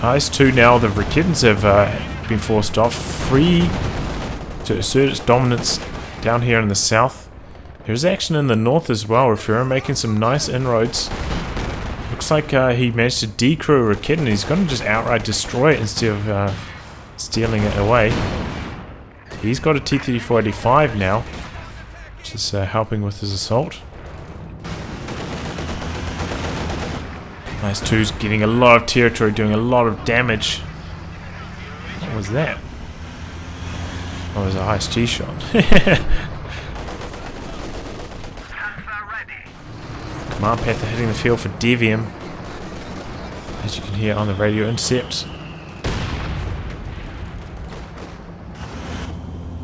IS-2 now, the Rakitans have been forced off, free to assert its dominance down here in the south. There's action in the north as well. Refero making some nice inroads. Looks like he managed to decrew a Rakitan. He's going to just outright destroy it instead of stealing it away. He's got a T-34-85 now, which is helping with his assault. IS-2's getting a lot of territory, doing a lot of damage. What was that? Oh, it was a ISG shot. Command Panther hitting the field for DevM, as you can hear on the radio intercept.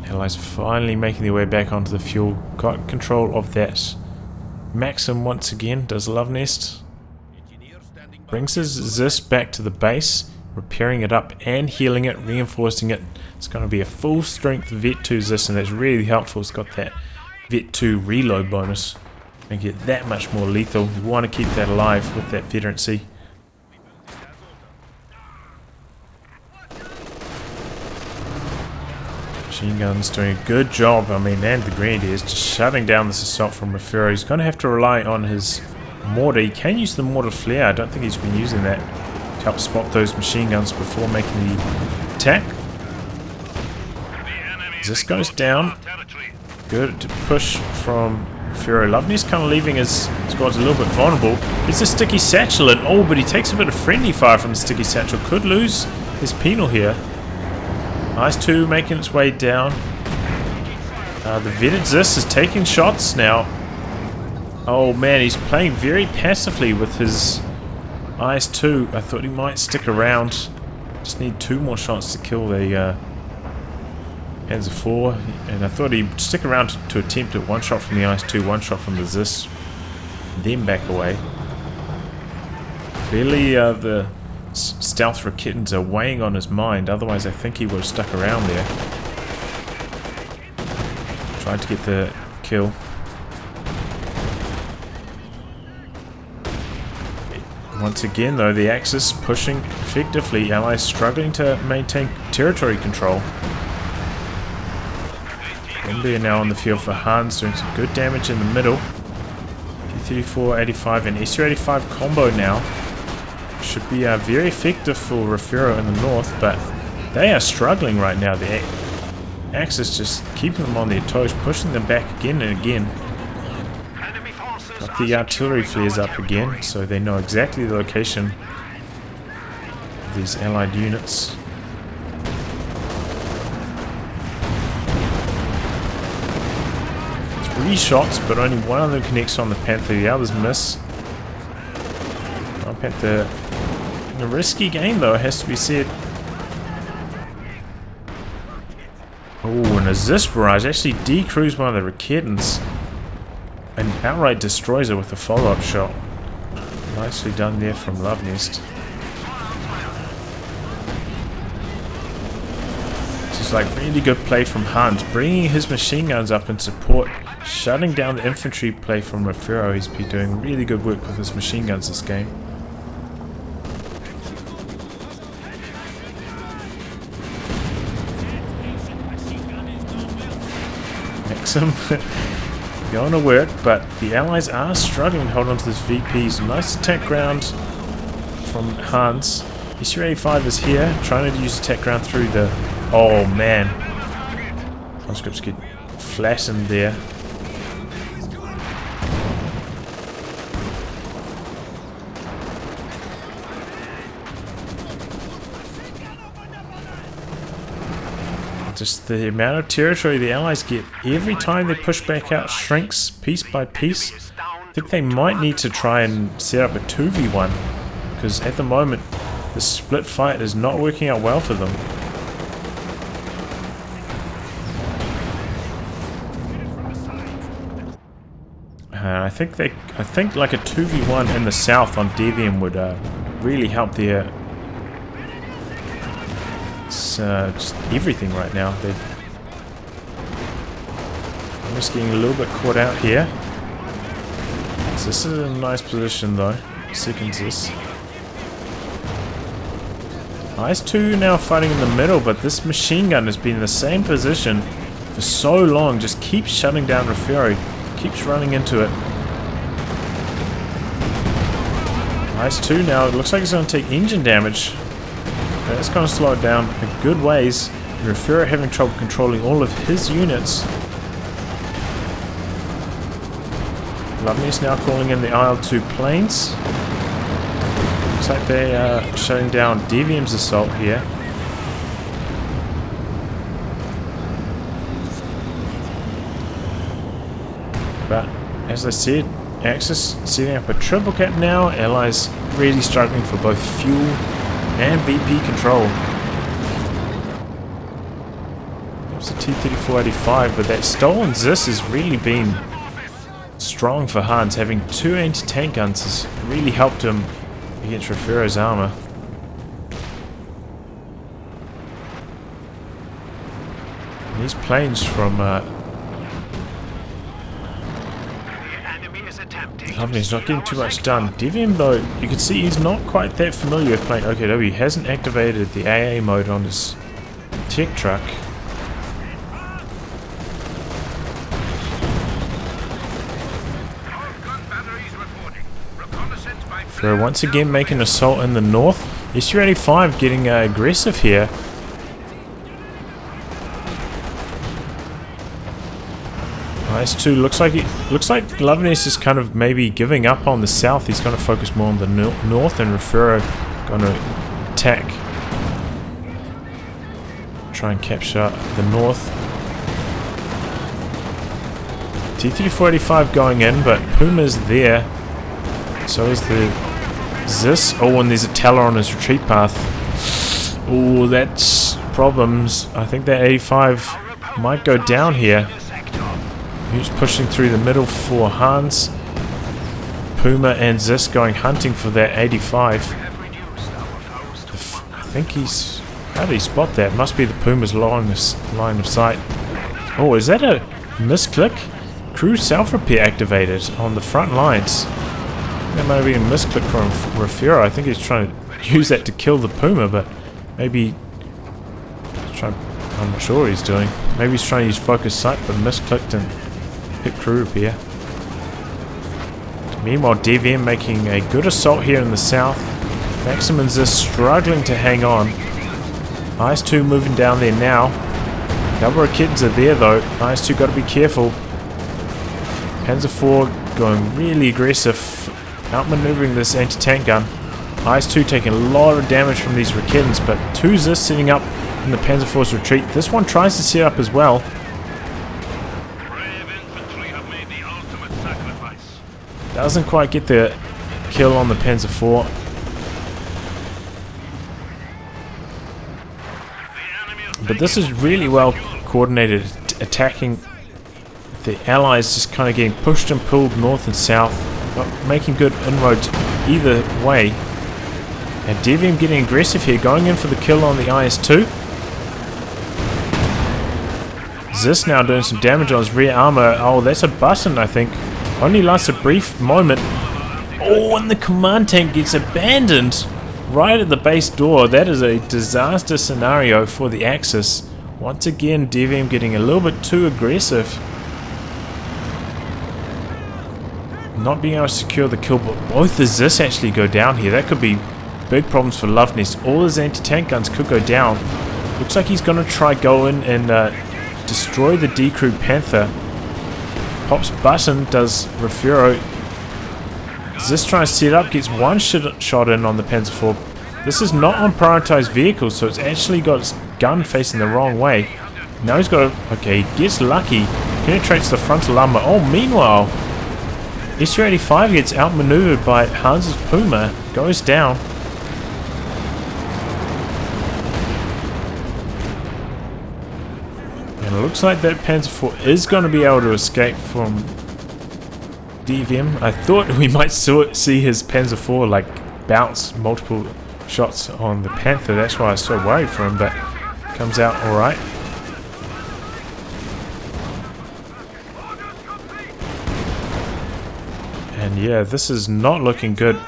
Allies finally making their way back onto the fuel. Got control of that. Maxim once again does Luvnest. Brings his Zis back to the base, repairing it up and healing it, reinforcing it. It's going to be a full strength Vet 2 Zis, and that's really helpful. It's got that Vet 2 reload bonus. Make it that much more lethal. You want to keep that alive with that veterancy. Machine guns doing a good job. I mean, and the Grenadiers just shutting down this assault from Refero. He's going to have to rely on his mortar. He can use the mortar flare. I don't think he's been using that to help spot those machine guns before making the attack. This goes down. Good push from Refero. Luvnest kind of leaving his squads a little bit vulnerable. It's a sticky satchel in. Oh, but he takes a bit of friendly fire from the sticky satchel. Could lose his penal here. IS-2 making its way down. The vetted Zis is taking shots now. Oh man, he's playing very passively with his IS-2. I thought he might stick around. Just need 2 more shots to kill the Panzer IV. And I thought he'd stick around to attempt it. 1 shot from the IS-2, 1 shot from the Zis. Then back away. Clearly the stealth Rakitans are weighing on his mind. Otherwise I think he would have stuck around there. Tried to get the kill. Once again though, the Axis pushing effectively, Allies struggling to maintain territory control. Grenadier now on the field for Hans, doing some good damage in the middle. T-34-85 and SU-85 combo now. Should be very effective for Refero in the north, but they are struggling right now. The Axis just keeping them on their toes, pushing them back again and again. Got the artillery flares up again, so they know exactly the location of these allied units. Three shots, but only one of them connects on the Panther, the others miss. Panther in a risky game though, it has to be said. Oh, and a Zis barrage actually decrews one of the Rakitans and outright destroys it with a follow-up shot. Nicely done there from Luvnest. This is like really good play from Hans, bringing his machine guns up in support, shutting down the infantry play from Refero. He's been doing really good work with his machine guns this game. Maxim going to work, but the Allies are struggling to hold on to this VP. So nice attack ground from Hans. SU-85 is here, trying to use attack ground through the... Oh man. Conscripts get flattened there. Just the amount of territory the Allies get every time they push back out shrinks piece by piece. I think they might need to try and set up a 2v1, because at the moment the split fight is not working out well for them. I think like a 2v1 in the south on DevM would really help their It's just everything right now. I'm just getting a little bit caught out here. So this is a nice position though. Seconds this. IS-2 now fighting in the middle, but this machine gun has been in the same position for so long. Just keeps shutting down Refero. Keeps running into it. IS-2 now, it looks like it's going to take engine damage. That's going to slow it down a good ways. Refero having trouble controlling all of his units. Luvnest now calling in the IL-2 planes. Looks like they are shutting down DVM's assault here. But as I said, Axis setting up a triple cap now. Allies really struggling for both fuel and VP control. There's a T-34-85, but that stolen Zis has really been strong for Hans. Having 2 anti-tank guns has really helped him against Refero's armor. And these planes from Luvnest not getting too much done. DVM though, you can see he's not quite that familiar with playing OKW. He hasn't activated the AA mode on his tech truck. Refero once again making an assault in the north. SU-85 getting aggressive here. IS-2 looks like Luvnest is kind of maybe giving up on the south. He's going to focus more on the north, and Refero going to attack, try and capture the north. T-34-85 going in, but Puma's there. So is the Zis. Oh, and there's a Teller on his retreat path. Oh, that's problems. I think that 85 might go down here. He's pushing through the middle for Hans. Puma and Zis going hunting for that 85. I think he's... How did he spot that? Must be the Puma's line of sight. Oh, is that a misclick? Crew self-repair activated on the front lines. That might be a misclick from Refero. I think he's trying to use that to kill the Puma, but maybe... I'm not sure what he's doing. Maybe he's trying to use focus sight, but misclicked and hit crew repair. Meanwhile, DVM making a good assault here in the south. Maximin's is struggling to hang on. IS-2 moving down there now. Double kids are there though. IS-2 got to be careful. Panzer IV going really aggressive, outmaneuvering this anti-tank gun. IS-2 taking a lot of damage from these Raketans, but 2 Zis sitting up in the Panzer IV's retreat. This one tries to set up as well. Doesn't quite get the kill on the Panzer IV. But this is really well coordinated attacking. The Allies just kind of getting pushed and pulled north and south, making good inroads either way. And DVM getting aggressive here, going in for the kill on the IS-2. Zis now doing some damage on his rear armor. Oh, that's a button, I think. Only lasts a brief moment. Oh, and the command tank gets abandoned right at the base door. That is a disaster scenario for the Axis. Once again, DVM getting a little bit too aggressive. Not being able to secure the kill, but both the Zis actually go down here. That could be big problems for Luvnest. All his anti-tank guns could go down. Looks like he's going to try go in and destroy the D-Crew Panther. Pops button, does Refero. Zis trying to set up, gets one shot in on the Panzer IV. This is not on prioritized vehicles, so it's actually got its gun facing the wrong way. Now he's got to... Okay, he gets lucky. Penetrates the frontal armor. Oh, meanwhile, SU-85 gets outmaneuvered by Hans's Puma. Goes down. And it looks like that Panzer IV is going to be able to escape from DVM. I thought we might see his Panzer IV like bounce multiple shots on the Panther. That's why I was so worried for him. But comes out alright. And yeah, this is not looking good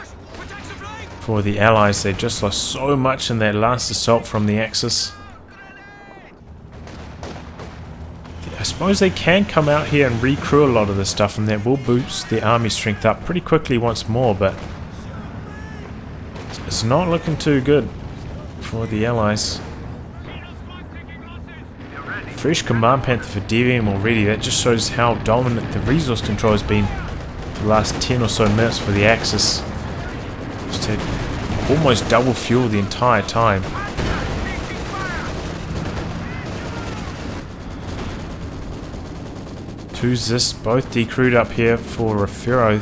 for the Allies. They just lost so much in that last assault from the Axis. I suppose they can come out here and recrew a lot of this stuff, and that will boost the army strength up pretty quickly once more, but it's not looking too good for the Allies. Fresh Command Panther for DVM already. That just shows how dominant the resource control has been for the last 10 or so minutes for the Axis. Just had almost double fuel the entire time. Who's this? Both decrewed up here for Refero.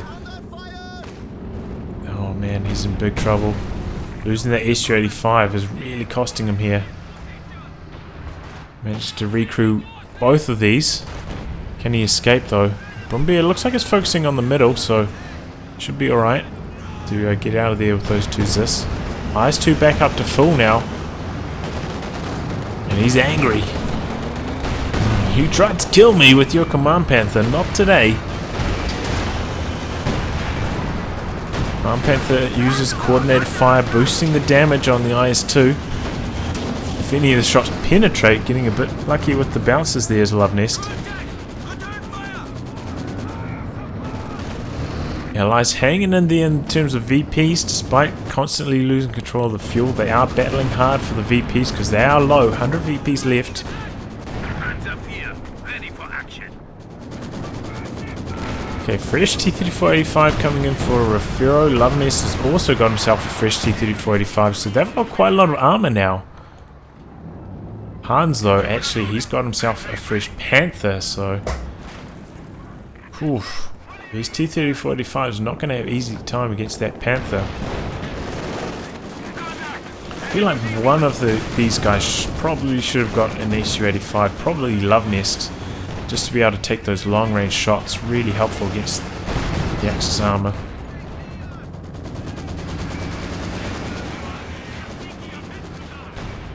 Oh man, he's in big trouble. Losing that SU-85 is really costing him here. Managed to recrew both of these. Can he escape though? Brumby, it looks like it's focusing on the middle, so should be alright to get out of there with those two Zis. IS-2 back up to full now. And he's angry. You tried to kill me with your Command Panther, not today. Command Panther uses coordinated fire, boosting the damage on the IS-2. If any of the shots penetrate, getting a bit lucky with the bounces there as Luvnest. Allies hanging in there in terms of VPs, despite constantly losing control of the fuel. They are battling hard for the VPs because they are low, 100 VPs left. Okay, fresh T-34-85 coming in for Refero. Luvnest has also got himself a fresh T-34-85, so they've got quite a lot of armor now. Hans, though, actually, he's got himself a fresh Panther, so... Oof. These T-34-85s are not going to have easy time against that Panther. I feel like one of these guys probably should have got an SU-85, probably Luvnest. Just to be able to take those long-range shots, really helpful against the Axis armor.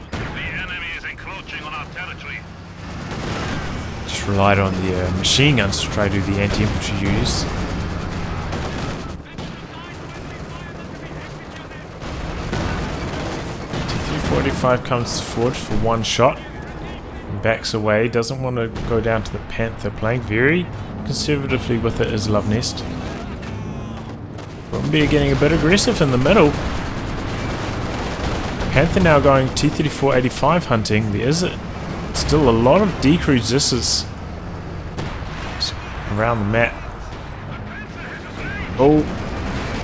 The enemy is encroaching on our territory. Just relied on the machine guns to try to do the anti-infantry duties. T-35 comes forward for one shot. Backs away, doesn't want to go down to the Panther, playing very conservatively with it as Luvnest. Brumby getting a bit aggressive in the middle. Panther now going T-34-85 hunting. There is still a lot of decrewed Zisses around the map. Oh,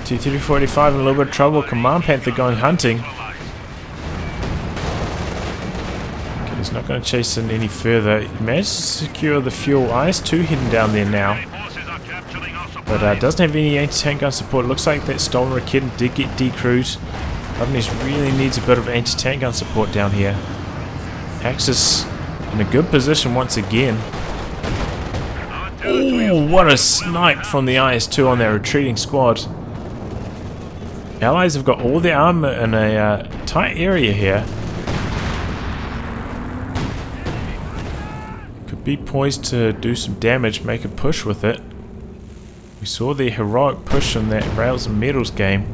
T-34-85 in a little bit of trouble. Command Panther going hunting. He's not going to chase in any further. He managed to secure the fuel. IS-2 heading down there now. But doesn't have any anti-tank gun support. Looks like that stolen Raketen did get decrewed. Luvnest really needs a bit of anti-tank gun support down here. Axis in a good position once again. Oh, what a snipe from the IS-2 on their retreating squad. Allies have got all their armor in a tight area here. Be poised to do some damage, make a push with it. We saw the heroic push in that Rails and Metals game,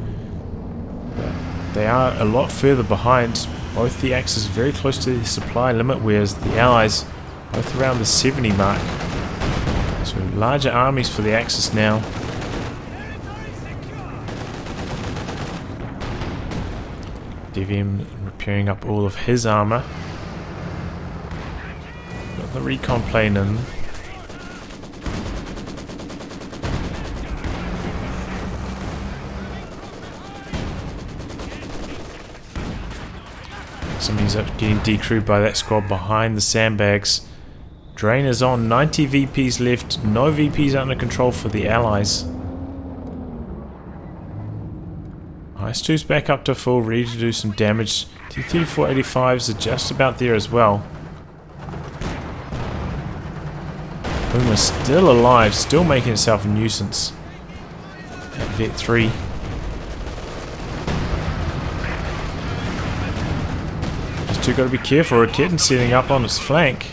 but they are a lot further behind. Both the Axis very close to the supply limit, whereas the Allies both around the 70 mark. So larger armies for the Axis now. DVM repairing up all of his armor. The recon plane in. Somebody's up getting decrewed by that squad behind the sandbags. Drain is on, 90 VPs left, no VPs under control for the Allies. IS-2's back up to full, ready to do some damage. T-34-85s are just about there as well. Boomer's still alive, still making itself a nuisance. At Vet 3. Just IS-2 got to be careful. Raketen setting up on his flank.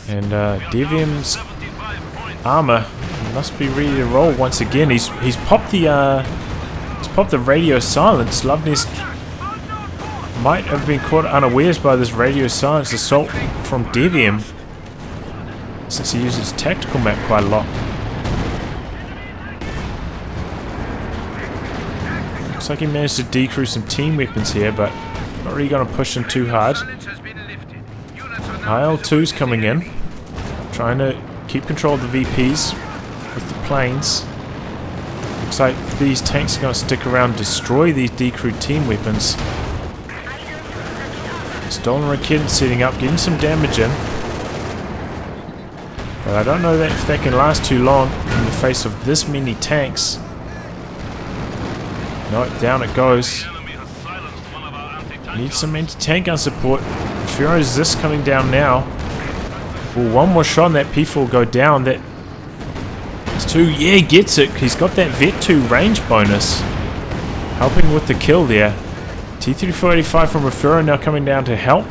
And DevM's armor must be ready to roll once again. He's popped the radio silence. Luvnest might have been caught unawares by this radio silence assault from DevM, since he uses tactical map quite a lot. Looks like he managed to decrew some team weapons here, but not really going to push him too hard. IL-2's coming in, trying to keep control of the VPs with the planes. Looks like these tanks are going to stick around, destroy these decrewed team weapons. Stolen Raketen setting up, getting some damage in. But I don't know if that can last too long in the face of this many tanks. No, down it goes. Needs some anti-tank gun support. Refero's this coming down now. Well, one more shot and that P4 will go down. That is 2. Yeah, he gets it. He's got that Vet 2 range bonus. Helping with the kill there. T-3485 from Refero now coming down to help.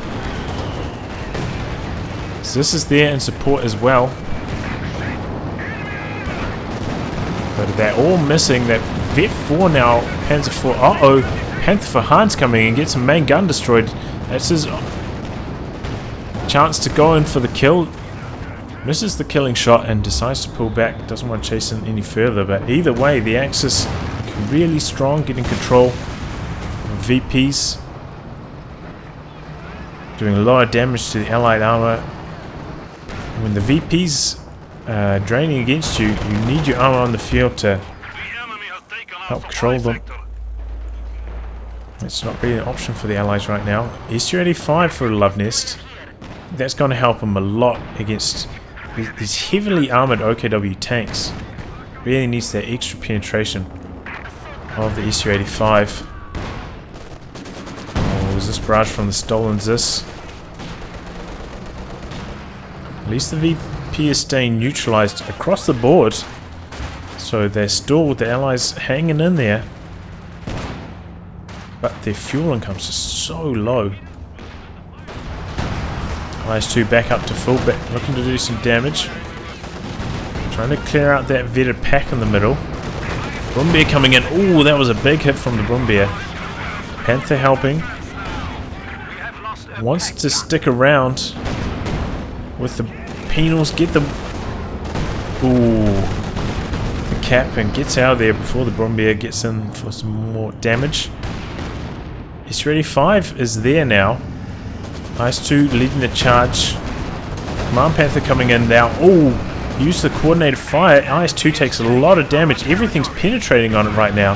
So this is there in support as well. But they're all missing. That Vet 4 now, Panzer 4. Uh-oh, Panther for Hans coming and gets some main gun destroyed. That's his chance to go in for the kill. Misses the killing shot and decides to pull back. Doesn't want to chase in any further. But either way, the Axis really strong, getting control of VPs. Doing a lot of damage to the Allied armor. When the VPs draining against you, you need your armor on the field to help control them. It's not really an option for the Allies right now. IS-285 for Luvnest. That's going to help him a lot against these heavily armored OKW tanks. Really needs that extra penetration of the IS-285. Oh, resist barrage from the stolen Zis. At least the VP is staying neutralized across the board. So they're still with the Allies hanging in there. But their fuel incomes are so low. IS-2 back up to full, looking to do some damage. Trying to clear out that vetted pack in the middle. Brumbier coming in. Ooh, that was a big hit from the Brumbier. Panther helping. Wants to stick around with the penals. Get the... Ooh. The cap and gets out of there before the Brumbier gets in for some more damage. IS-285 is there now. IS-2 leading the charge. Command Panther coming in now. Oh, use the coordinated fire. IS-2 takes a lot of damage. Everything's penetrating on it right now.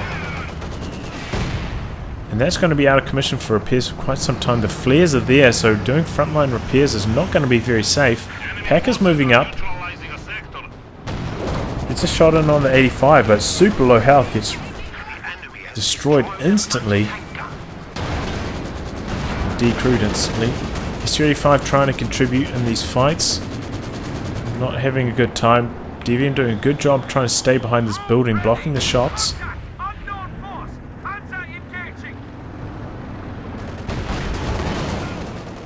And that's going to be out of commission for repairs for quite some time. The flares are there, so doing frontline repairs is not going to be very safe. Pack is moving up. It's a shot in on the 85, but super low health, gets destroyed instantly. Decrewed instantly. IS-285 trying to contribute in these fights. Not having a good time. DevM doing a good job trying to stay behind this building, blocking the shots.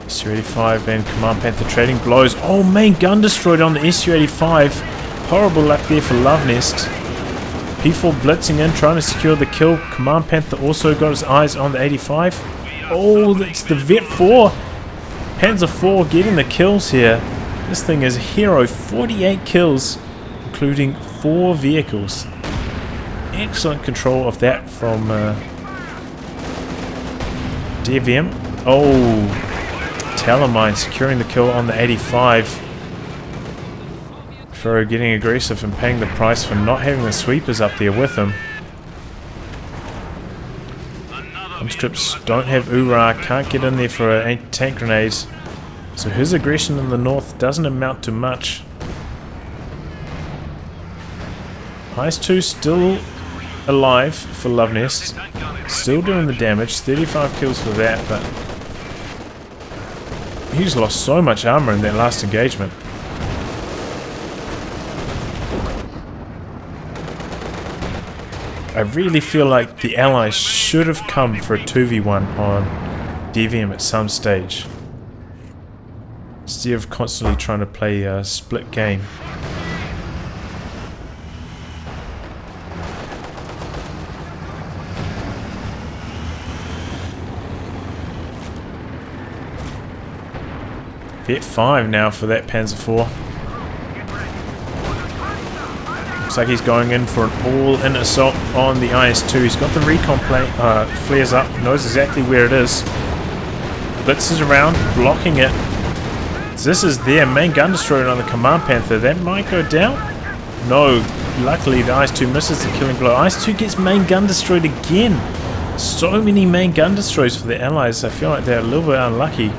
IS-285 and Command Panther trading blows. Oh, main gun destroyed on the IS-285. Horrible luck there for Luvnest. P4 blitzing in, trying to secure the kill. Command Panther also got his eyes on the 85. Oh, that's the Vet 4. Panzer 4 getting the kills here. This thing is a hero. 48 kills, including 4 vehicles. Excellent control of that from DevM. Oh, Talamine securing the kill on the 85. Refero getting aggressive and paying the price for not having the sweepers up there with him. Strips don't have Ura, can't get in there for anti-tank grenades. So his aggression in the north doesn't amount to much. IS-2 still alive for Luvnest. Still doing the damage. 35 kills for that, but he's lost so much armor in that last engagement. I really feel like the Allies should have come for a 2v1 on DevM at some stage. Instead of constantly trying to play a split game. Hit 5 now for that Panzer IV. Looks like he's going in for an all-in assault on the IS-2. He's got the recon flares up, knows exactly where it is. Blitzes around, blocking it. So this is their main gun destroyer on the Command Panther. That might go down. No, luckily the IS-2 misses the killing blow. IS-2 gets main gun destroyed again. So many main gun destroys for the Allies. I feel like they're a little bit unlucky.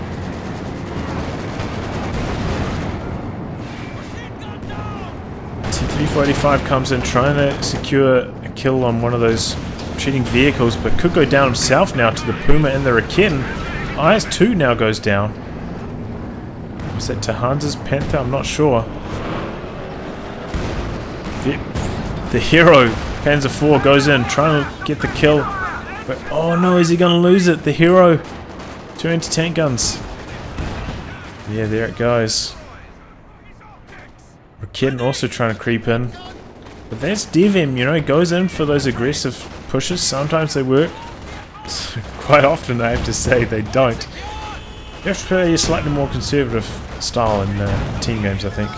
T-3485 comes in trying to secure a kill on one of those retreating vehicles, but could go down himself now to the Puma and the Raketten. IS-2 now goes down. Was that to Hans's Panther? I'm not sure. The hero, Panzer IV, goes in trying to get the kill. But oh no, is he going to lose it? The hero. 2 anti-tank guns. Yeah, there it goes. Raketten also trying to creep in. But that's DevM, you know, he goes in for those aggressive pushes. Sometimes they work. Quite often, I have to say, they don't. You have to play a slightly more conservative style in team games, I think.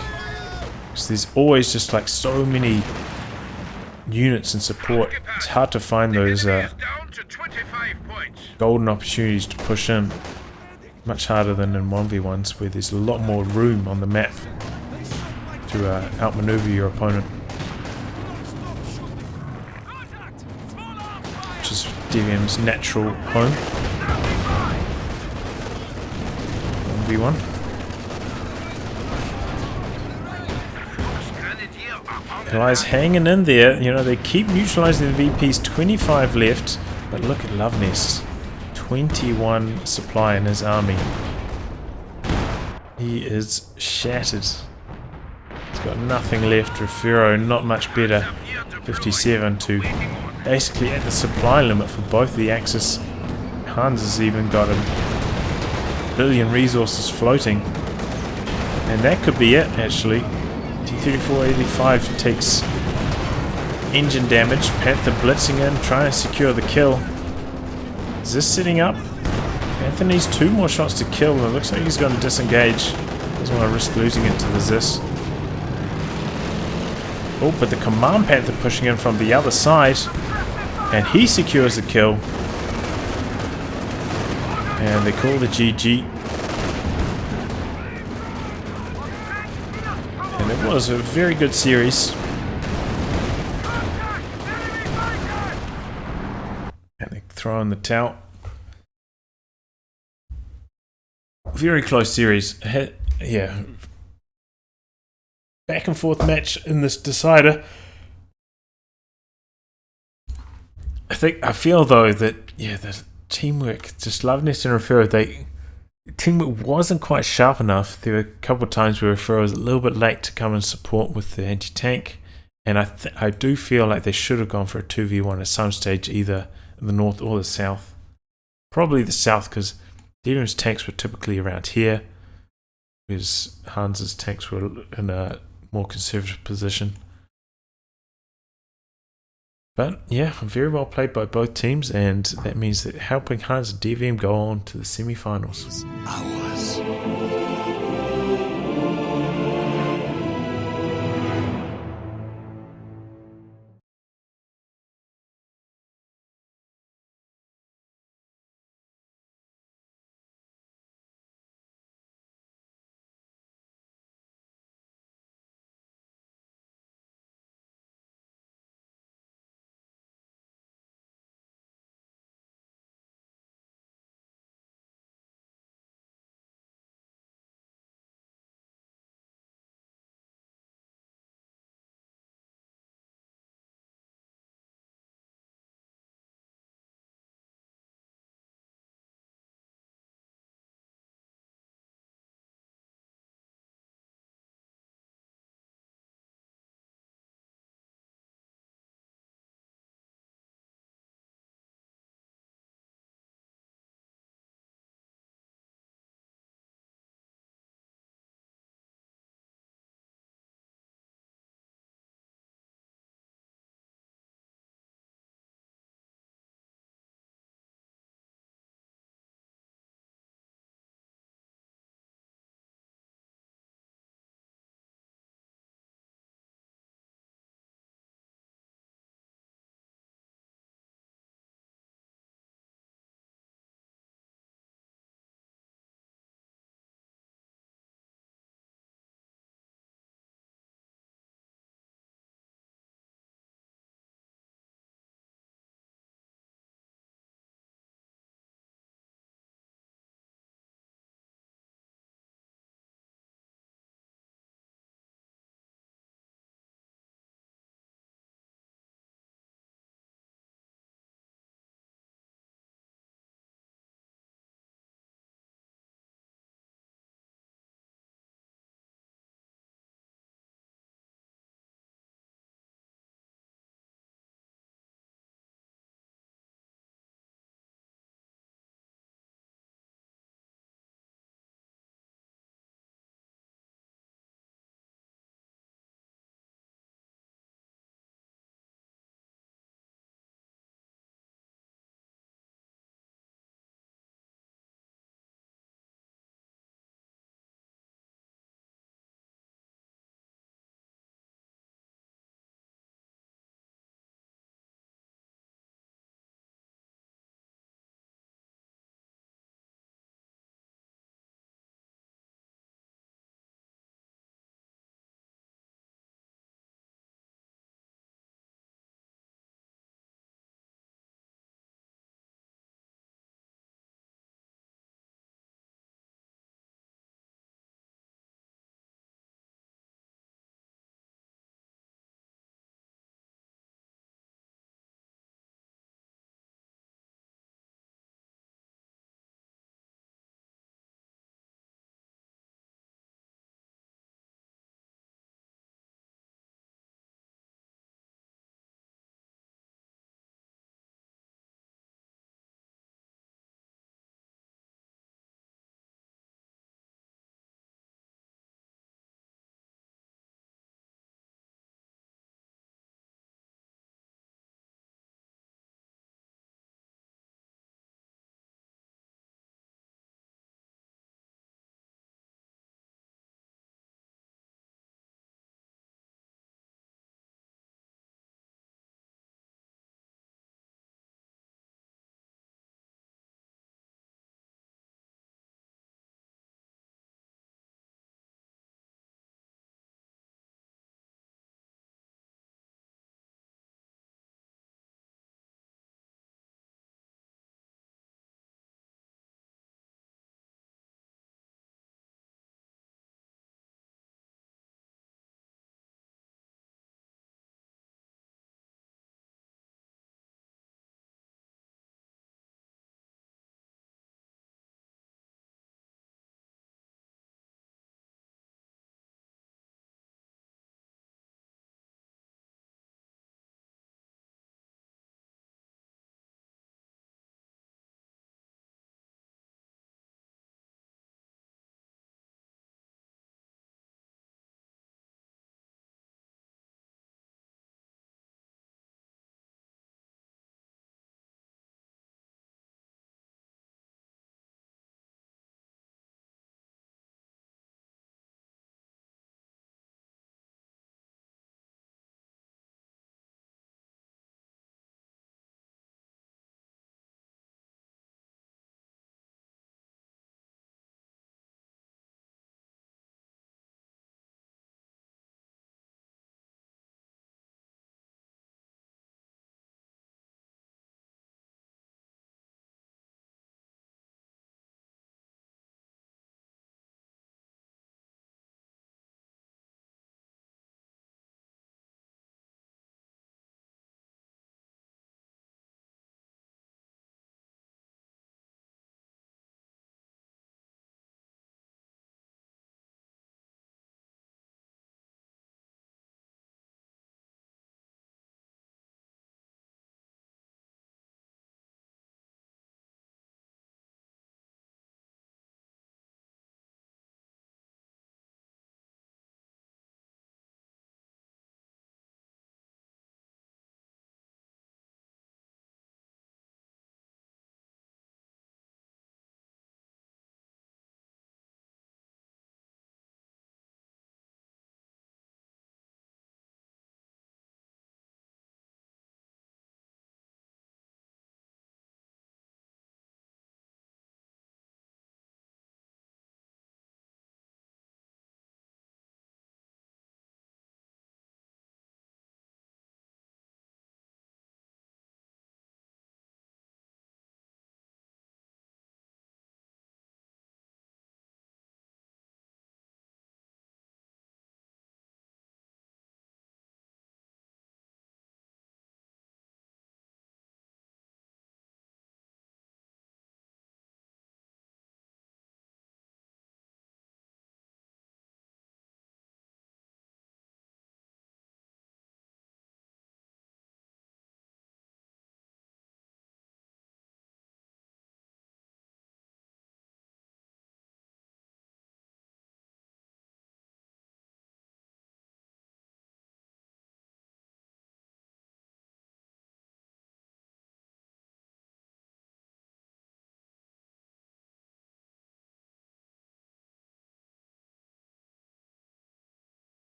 Because there's always just like so many units and support. It's hard to find those golden opportunities to push in. Much harder than in 1v1s where there's a lot more room on the map to outmaneuver your opponent. Which is DevM's natural home. 1v1. Allies hanging in there, you know, they keep neutralizing the VPs, 25 left, but look at Luvnest, 21 supply in his army. He is shattered. He's got nothing left. Refero not much better, 57 to basically at the supply limit for both the Axis. Hans has even got a billion resources floating, and that could be it actually. T-3485 takes engine damage. Panther blitzing in, trying to secure the kill. Is this setting up? Panther needs 2 more shots to kill, and it looks like he's going to disengage. Doesn't want to risk losing it to the Zis. Oh, but the Command Panther pushing in from the other side, and he secures the kill. And they call the GG. And it was a very good series. And they throw in the towel. Very close series. Yeah. Back and forth match in this decider. I feel though that, yeah, the teamwork, just Luvnest and Refero, teamwork wasn't quite sharp enough. There were a couple of times where Refero was a little bit late to come and support with the anti-tank, and I do feel like they should have gone for a 2v1 at some stage, either in the north or the south. Probably the south, because DevM's tanks were typically around here, whereas Hans's tanks were in a more conservative position. But yeah, very well played by both teams, and that means that HelpingHans DevM go on to the semi-finals. Ours.